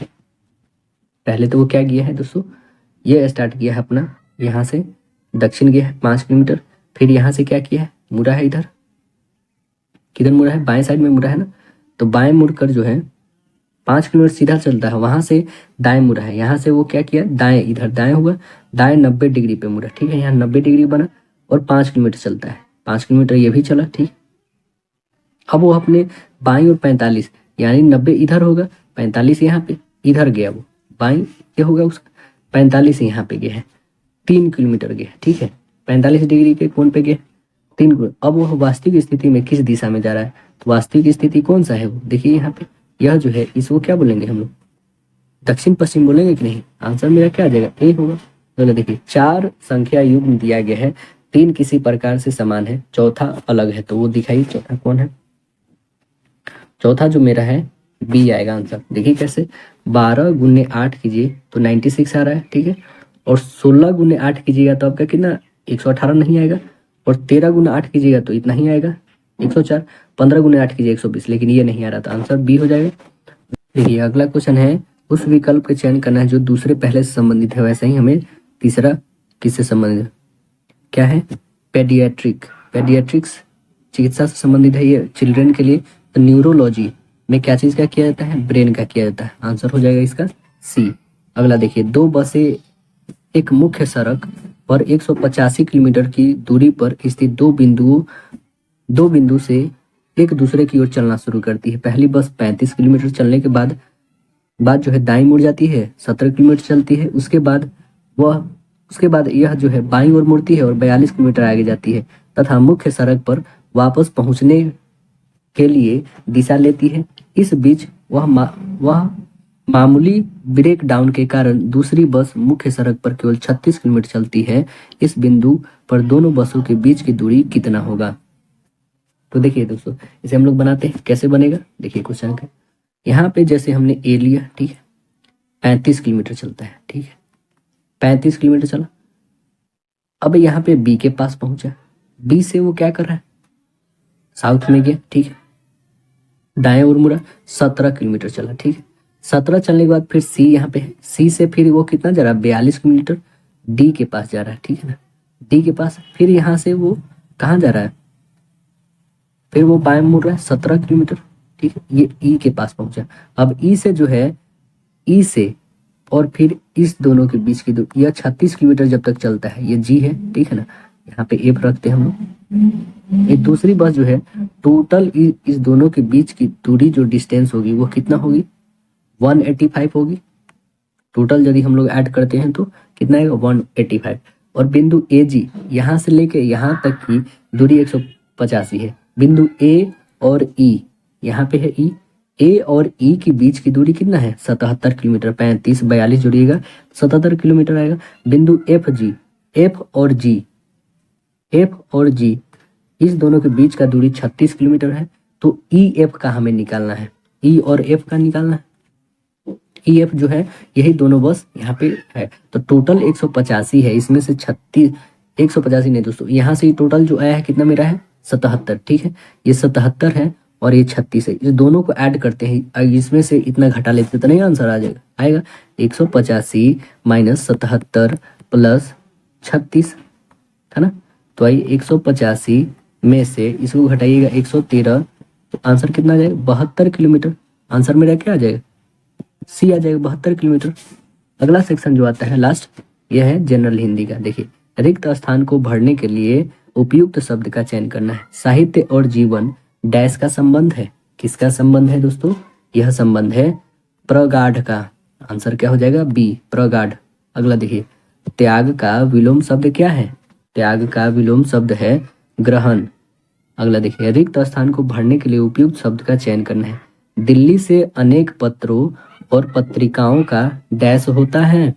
पहले तो वो क्या किया है दोस्तों, ये स्टार्ट किया है अपना, यहाँ से दक्षिण गया है 5 किलोमीटर, फिर यहाँ से क्या किया है मुड़ा है, इधर किधर मुड़ा है, बाएं साइड में मुड़ा है ना, तो बाएं मुड़कर जो है 5 किलोमीटर सीधा चलता है, वहां से दाएं मुड़ा है, यहाँ से वो क्या किया दाएं, इधर दाएं हुआ, दाएं 90 डिग्री पे मुड़ा, ठीक है, यहाँ 90 डिग्री बना और 5 किलोमीटर चलता है, 5 किलोमीटर ये भी चला, ठीक। अब वो अपने बाईं और 45 यानी 90 इधर होगा, 45 यहाँ पे, इधर गया वो बाईं क्या होगा उसका 45 यहाँ पे गया है, 3 किलोमीटर गया, ठीक है, 45 डिग्री के कोण पे गया 3 किलोमीटर। अब वो वास्तविक स्थिति में किस दिशा में जा रहा है, तो वास्तविक स्थिति कौन सा है वो देखिए यहाँ पे, यह जो है इसको क्या बोलेंगे हम लोग दक्षिण पश्चिम बोलेंगे कि नहीं, आंसर मेरा क्या आ जाएगा ए होगा। तो देखिए 4 संख्या युग्म दिया गया है, 3 किसी प्रकार से समान है, चौथा अलग है, तो वो दिखाइए चौथा कौन है, चौथा जो मेरा है बी आएगा आंसर। देखिए कैसे 12 गुने 8 कीजिए तो 96 आ रहा है, ठीक है, और 16 गुने 8 कीजिएगा तो आपका कितना 118 नहीं आएगा, और 13 गुना 8 कीजिएगा तो इतना ही आएगा 104, 15 गुने 8 कीजिए 120, लेकिन ये नहीं आ रहा, तो आंसर बी हो जाएगा। देखिए अगला क्वेश्चन है, उस विकल्प का चयन करना है जो दूसरे पहले से संबंधित है, वैसे ही हमें तीसरा किससे संबंधित है? क्या है? पेडियाट्रिक्स चिकित्सा से संबंधित है ये चिल्ड्रन के लिए। तो न्यूरोलॉजी में क्या चीज का किया जाता है? ब्रेन का किया जाता है। आंसर हो जाएगा इसका सी। अगला देखिए, दो बसें एक मुख्य सड़क पर 185 किलोमीटर की दूरी पर स्थित दो बिंदु से एक दूसरे की ओर चलना शुरू करती है। पहली बस 35 किलोमीटर चलने के बाद जो है दाईं मुड़ जाती है, 17 किलोमीटर चलती है। उसके बाद यह जो है बाईं ओर मुड़ती है और 42 किलोमीटर आगे जाती है तथा मुख्य सड़क पर वापस पहुंचने के लिए दिशा लेती है। इस बीच वह मामूली ब्रेक डाउन के कारण दूसरी बस मुख्य सड़क पर केवल 36 किलोमीटर चलती है। इस बिंदु पर दोनों बसों के बीच की दूरी कितना होगा? तो देखिए दोस्तों, इसे हम लोग बनाते हैं। कैसे बनेगा? देखिए क्वेश्चन का, यहाँ पे जैसे हमने ए लिया, ठीक है, 35 किलोमीटर चलता है, ठीक है, 35 किलोमीटर चला। अब यहाँ पे बी के पास पहुंचा, बी से वो क्या कर रहा है? साउथ में गया, ठीक है, दाएं ओर मुड़ा, 17 किलोमीटर चला, ठीक है। 17 चलने के बाद फिर सी यहाँ पे है, सी से फिर वो कितना जा रहा है? 42 किलोमीटर डी के पास जा रहा है, ठीक है ना, डी के पास। फिर यहाँ से वो कहाँ जा रहा है? फिर वो बाएं मुड़ रहा है, 17 किलोमीटर, ठीक है, ये ई के पास पहुंचा। अब ई से जो है, ई से और फिर इस दोनों के बीच की दूरी, यह 36 किलोमीटर जब तक चलता है, ये जी है, ठीक है ना, यहाँ पे एफ रखते हैं हम लोग। ये दूसरी बस जो है, टोटल इस दोनों के बीच की दूरी जो डिस्टेंस होगी वो कितना होगी? 185 होगी। टोटल यदि हम लोग ऐड करते हैं तो कितना आएगा? 185। और बिंदु ए जी, यहाँ से लेके यहाँ तक की दूरी 185 है। बिंदु ए और ई, यहाँ पे है ई, ए और ई के बीच की दूरी कितना है? 77 किलोमीटर। 35 42 जोड़िएगा, 77 किलोमीटर आएगा। बिंदु एफ जी, एफ और जी इस दोनों के बीच का दूरी 36 किलोमीटर है। तो ई एफ का हमें निकालना है, ई और एफ का निकालना है। ई एफ जो है, यही दोनों बस यहाँ पे है। तो टोटल 185 है, इसमें से 36, 185 नहीं दोस्तों, यहाँ से टोटल जो आया है कितना मेरा है? 77, ठीक है, ये 77 है और ये 36 है। इस दोनों को ऐड करते हैं, इसमें से इतना घटा लेते तो नहीं आंसर आ जाएगा? आएगा 185 माइनस 77 प्लस 36, है ना। तो आइए 185 में से इसको घटाइएगा 113, तो आंसर कितना आ जाएगा? 72 किलोमीटर। आंसर मेरा क्या आ जाएगा? सी आ जाएगा, 72 किलोमीटर। अगला सेक्शन जो आता है लास्ट, यह है जनरल हिंदी का। देखिए, रिक्त स्थान को भरने के लिए उपयुक्त शब्द का चयन करना है। साहित्य और जीवन डैश का संबंध है। किसका संबंध है दोस्तों? यह संबंध है प्रगाढ़ का। आंसर क्या हो जाएगा? बी, प्रगाढ़। अगला देखिए, त्याग का विलोम शब्द क्या है? त्याग का विलोम शब्द है ग्रहण। अगला देखिए, रिक्त स्थान को भरने के लिए उपयुक्त शब्द का चयन करना है। दिल्ली से अनेक पत्रों और पत्रिकाओं का डैश होता है।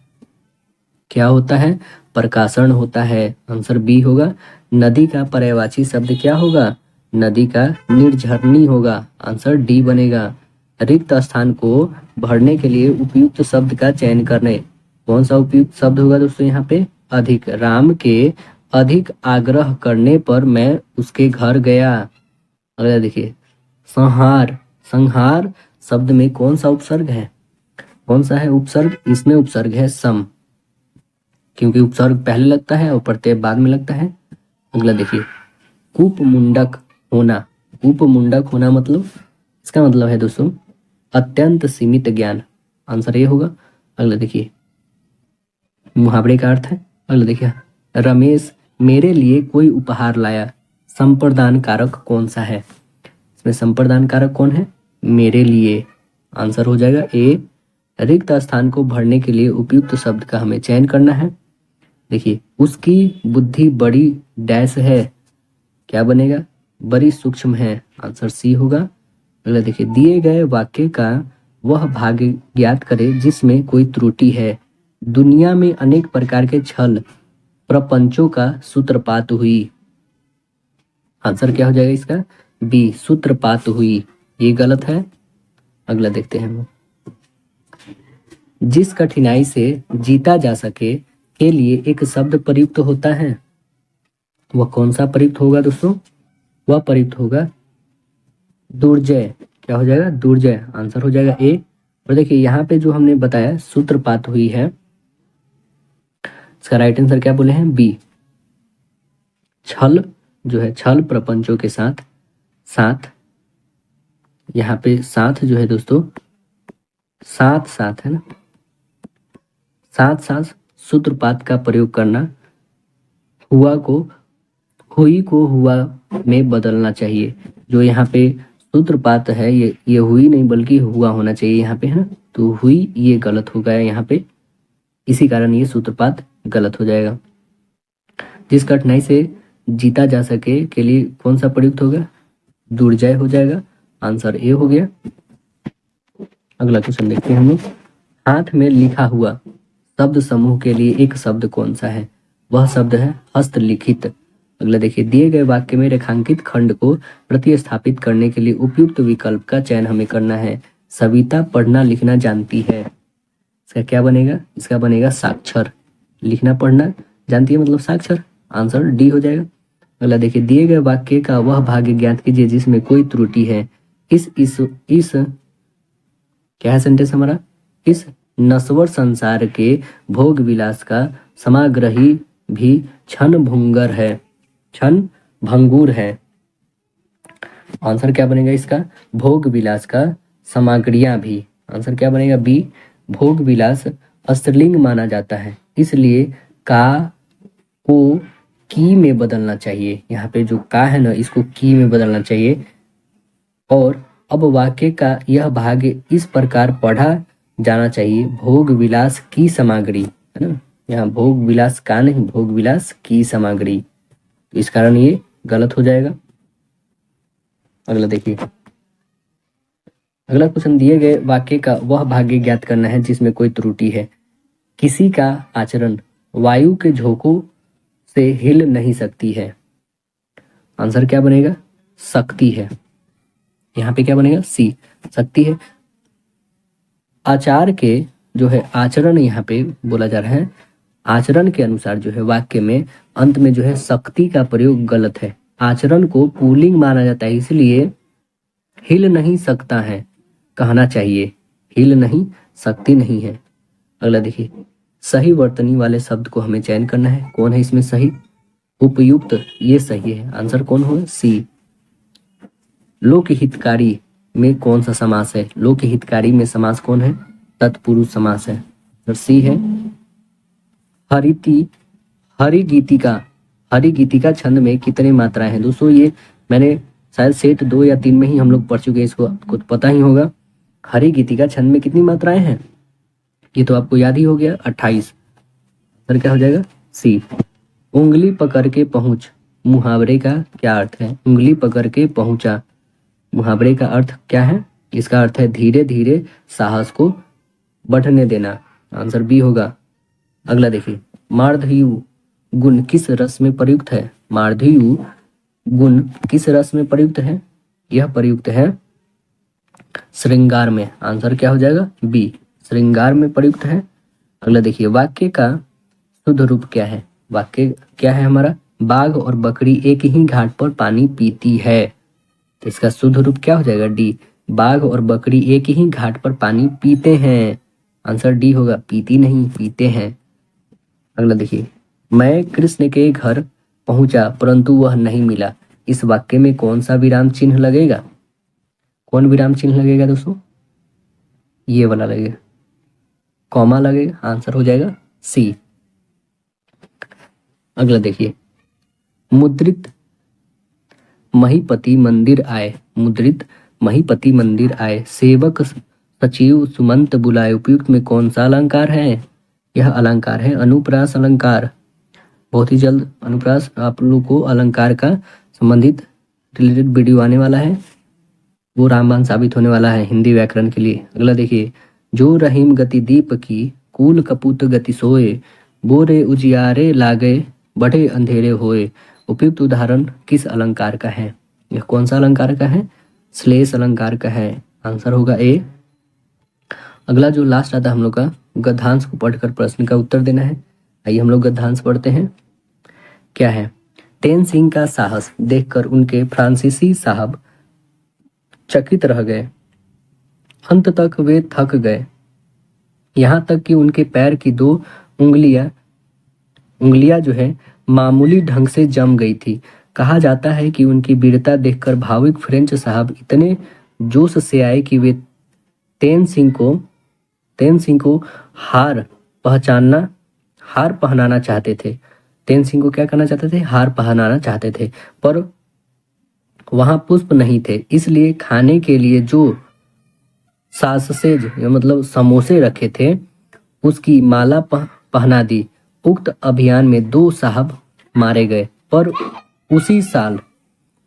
क्या होता है? प्रकाशन होता है। आंसर बी होगा। नदी का पर्यायवाची शब्द क्या होगा? नदी का निर्झरनी होगा। आंसर डी बनेगा। रिक्त स्थान को भरने के लिए उपयुक्त शब्द का चयन करने, कौन सा उपयुक्त शब्द होगा दोस्तों? यहाँ पे अधिक। राम के अधिक आग्रह करने पर मैं उसके घर गया। अगला देखिए, संहार। संहार शब्द में कौन सा उपसर्ग है? कौन सा है उपसर्ग? इसमें उपसर्ग है सम, क्योंकि उपसर्ग पहले लगता है और प्रत्यय बाद में लगता है। अगला देखिए, उपमुंडक होना। उपमुंडक होना मतलब, इसका मतलब है दोस्तों अत्यंत सीमित ज्ञान। आंसर ये होगा। अगला देखिए, मुहावरे का अर्थ है। अगला देखिए, रमेश मेरे लिए कोई उपहार लाया। संप्रदान कारक कौन सा है? इसमें संप्रदान कारक कौन है? मेरे लिए। आंसर हो जाएगा ए। रिक्त स्थान को भरने के लिए उपयुक्त शब्द का हमें चयन करना है। देखिए, उसकी बुद्धि बड़ी डैश है। क्या बनेगा? बड़ी सूक्ष्म है। आंसर सी होगा। अगला देखिए, दिए गए वाक्य का वह भाग ज्ञात करे जिसमें कोई त्रुटि है। दुनिया में अनेक प्रकार के छल प्रपंचों का सूत्रपात हुई। आंसर क्या हो जाएगा इसका? बी, सूत्रपात हुई। ये गलत है। अगला देखते हैं हम। जिस कठिनाई से जीता जा सके के लिए एक शब्द प्रयुक्त होता है, वह कौन सा प्रयुक्त होगा दोस्तों? वह प्रयुक्त होगा दुर्जय। क्या हो जाएगा? दुर्जय। आंसर हो जाएगा ए। और देखिए, यहाँ पे जो हमने बताया सूत्रपात हुई है, इसका राइट आंसर क्या बोले हैं, बी। छल जो है, छल प्रपंचों के साथ, साथ यहाँ पे साथ जो है दोस्तों, साथ साथ है ना, साथ साथ सूत्रपात का प्रयोग करना, हुआ को हुई को हुआ में बदलना चाहिए। जो यहाँ पे सूत्रपात है ये हुई नहीं बल्कि हुआ होना चाहिए यहाँ पे, है ना, तो हुई ये गलत हो गया यहाँ पे, इसी कारण ये सूत्रपात गलत हो जाएगा। जिस कठिनाई से जीता जा सके के लिए कौन सा प्रयुक्त होगा, दुर्जय हो जाएगा, आंसर ए हो गया। अगला क्वेश्चन देखते हैं हम लोग। हाथ में लिखा हुआ शब्द समूह के लिए एक शब्द कौन सा है, वह शब्द है हस्तलिखित। अगला देखिए, दिए गए वाक्य में रेखांकित खंड को प्रतिस्थापित करने के लिए उपयुक्त विकल्प का चयन हमें करना है। सविता पढ़ना लिखना जानती है, इसका क्या बनेगा, इसका बनेगा साक्षर। लिखना पढ़ना जानती है मतलब साक्षर, आंसर डी हो जाएगा। अगला देखिए, दिए गए वाक्य का वह भाग ज्ञात कीजिए जिसमें कोई त्रुटि है। इस क्या है सेंटेंस हमारा, इस नश्वर संसार के भोग विलास का समाग्रही भी क्षण भंगुर है, क्षण भंगुर है। आंसर क्या बनेगा इसका, भोग विलास का सामग्रियां भी, आंसर क्या बनेगा बी। भोग विलास स्त्रीलिंग माना जाता है, इसलिए का को की में बदलना चाहिए। यहाँ पे जो का है ना, इसको की में बदलना चाहिए। और अब वाक्य का यह भाग इस प्रकार पढ़ा जाना चाहिए, भोग विलास की सामग्री, है ना, यहाँ भोग विलास का नहीं, भोग विलास की सामग्री, तो इस कारण ये गलत हो जाएगा। अगला देखिए, अगला क्वेश्चन, दिए गए वाक्य का वह भाग ज्ञात करना है जिसमें कोई त्रुटि है। किसी का आचरण वायु के झोंकों से हिल नहीं सकती है, आंसर क्या बनेगा, सकती है। यहाँ पे क्या बनेगा, सी, सकती है। आचार के जो है आचरण यहाँ पे बोला जा रहा है, आचरण के अनुसार जो है वाक्य में अंत में जो है शक्ति का प्रयोग गलत है। आचरण को पुल्लिंग माना जाता है, इसलिए हिल नहीं सकता है कहना चाहिए, हिल नहीं सकती नहीं है। अगला देखिए, सही वर्तनी वाले शब्द को हमें चयन करना है, कौन है इसमें सही, उपयुक्त, ये सही है, आंसर कौन हो, सी। लोकहितकारी में कौन सा समास है, लोकहितकारी में समास कौन है, तत्पुरुष समास है, तो सी है। हरिगीतिका छंद में कितने मात्राएं हैं, दोस्तों ये मैंने शायद सेट 2 या 3 में ही हम लोग पढ़ चुके हैं, इसको आपको पता ही होगा। हरिगीतिका छंद में कितनी मात्राएं हैं, ये तो आपको याद ही हो गया, 28, फिर क्या हो जाएगा, सी। उंगली पकड़ के पहुंच मुहावरे का क्या अर्थ है, उंगली पकड़ के पहुंचा, मुहावरे का अर्थ क्या है, इसका अर्थ है धीरे धीरे साहस को बढ़ने देना, आंसर बी होगा। अगला देखिए, मार्धयु गुण किस रस में प्रयुक्त है, मार्धयु गुण किस रस में प्रयुक्त है, यह प्रयुक्त है श्रृंगार में, आंसर क्या हो जाएगा, बी, श्रृंगार में प्रयुक्त है। अगला देखिए, वाक्य का शुद्ध रूप क्या है, वाक्य क्या है हमारा, बाघ और बकरी एक ही घाट पर पानी पीती है, तो इसका शुद्ध रूप क्या हो जाएगा, डी, बाघ और बकरी एक ही घाट पर पानी पीते हैं, आंसर डी होगा, पीती नहीं पीते हैं। अगला देखिए, मैं कृष्ण के घर पहुंचा परंतु वह नहीं मिला, इस वाक्य में कौन सा विराम चिन्ह लगेगा, कौन विराम चिन्ह लगेगा दोस्तों, ये वाला लगेगा, कॉमा लगेगा, आंसर हो जाएगा सी। अगला देखिए, मुद्रित महीपति मंदिर आए, मुद्रित महीपति मंदिर आए, सेवक सचिव सुमंत बुलाए, उपयुक्त में कौन सा अलंकार है, यह अलंकार है अनुप्रास अलंकार। बहुत ही जल्द अनुप्रास आप लोगों को अलंकार का संबंधित रिलेटेड वीडियो आने वाला है, वो रामबाण साबित होने वाला है हिंदी व्याकरण के लिए। अगला देखिए, जो रहीम गति दीप की कूल कपूत गति सोए, बोरे उजियारे लागे बड़े अंधेरे होए, उपयुक्त उदाहरण किस अलंकार का है, यह कौन सा अलंकार का है, श्लेष अलंकार का है, आंसर होगा ए। अगला जो लास्ट आता है हम लोग का, गद्यांश को पढ़कर प्रश्न का उत्तर देना है। आइए हम लोग गद्यांश पढ़ते हैं, क्या है, तेन सिंह का साहस देखकर उनके फ्रांसीसी साहब चकित रह गए, अंत तक वे थक गए, यहाँ तक कि उनके पैर की 2 उंगलियां उंगलियां जो है मामूली ढंग से जम गई थी। कहा जाता है कि उनकी वीरता देखकर भावुक फ्रेंच साहब इतने जोश से आए कि वे तेन सिंह को हार हार पहनाना चाहते थे। तेन सिंह को क्या करना चाहते थे? हार पहनाना चाहते थे, पर वहां पुष्प नहीं थे, इसलिए खाने के लिए जो साससेज मतलब समोसे रखे थे उसकी माला पहना दी। उक्त अभियान में 2 साहब मारे गए, पर उसी साल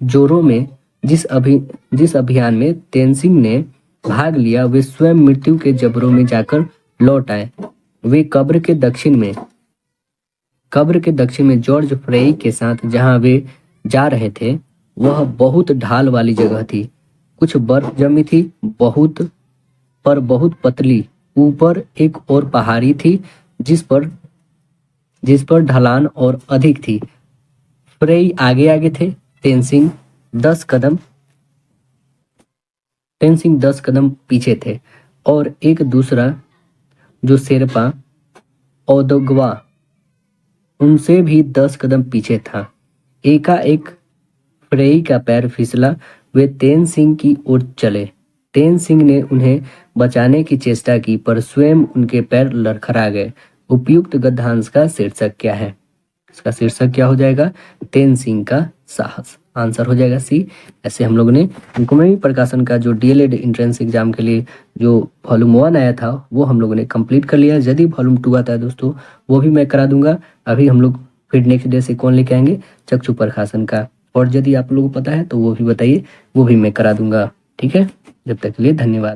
जोरों में जिस अभियान में तेनसिंग ने भाग लिया वे स्वयं मृत्यु के जबरों में जाकर लौट आए। वे कब्र के दक्षिण में जॉर्ज फ्रेई के साथ जहां वे जा रहे थे वह बहुत ढाल वाली जगह थी। कुछ बर्फ जमी थी, बहुत पतली। ऊपर एक और पहाड़ी थी जिस पर ढलान और अधिक थी। फ्रेई आगे आगे थे, तेनसिंग 10 कदम पीछे थे और एक दूसरा जो शेरपा औदगवा उनसे भी 10 कदम पीछे था। एकाएक फ्रेई का पैर फिसला, वे तेनसिंग की ओर चले। तेनसिंग ने उन्हें बचाने की चेष्टा की पर स्वयं उनके पैर लड़खड़ा गए। उपयुक्त गद्यांश का शीर्षक क्या है? इसका शीर्षक क्या हो जाएगा? तेनसिंग का साहस। आंसर हो जाएगा सी। ऐसे हम लोगों ने कुमायूं प्रकाशन का जो डीएलएड एंट्रेंस एग्जाम के लिए जो वॉल्यूम 1 आया था वो हम लोगों ने कंप्लीट कर लिया। यदि वॉल्यूम 2 आता है दोस्तों वो भी मैं करा दूंगा। अभी हम लोग फिर नेक्स्ट डे से कौन लेके आएंगे? चक्षु प्रकाशन का। और यदि आप लोगों को पता है तो वो भी बताइए, वो भी मैं करा दूंगा। ठीक है, जब तक के लिए धन्यवाद।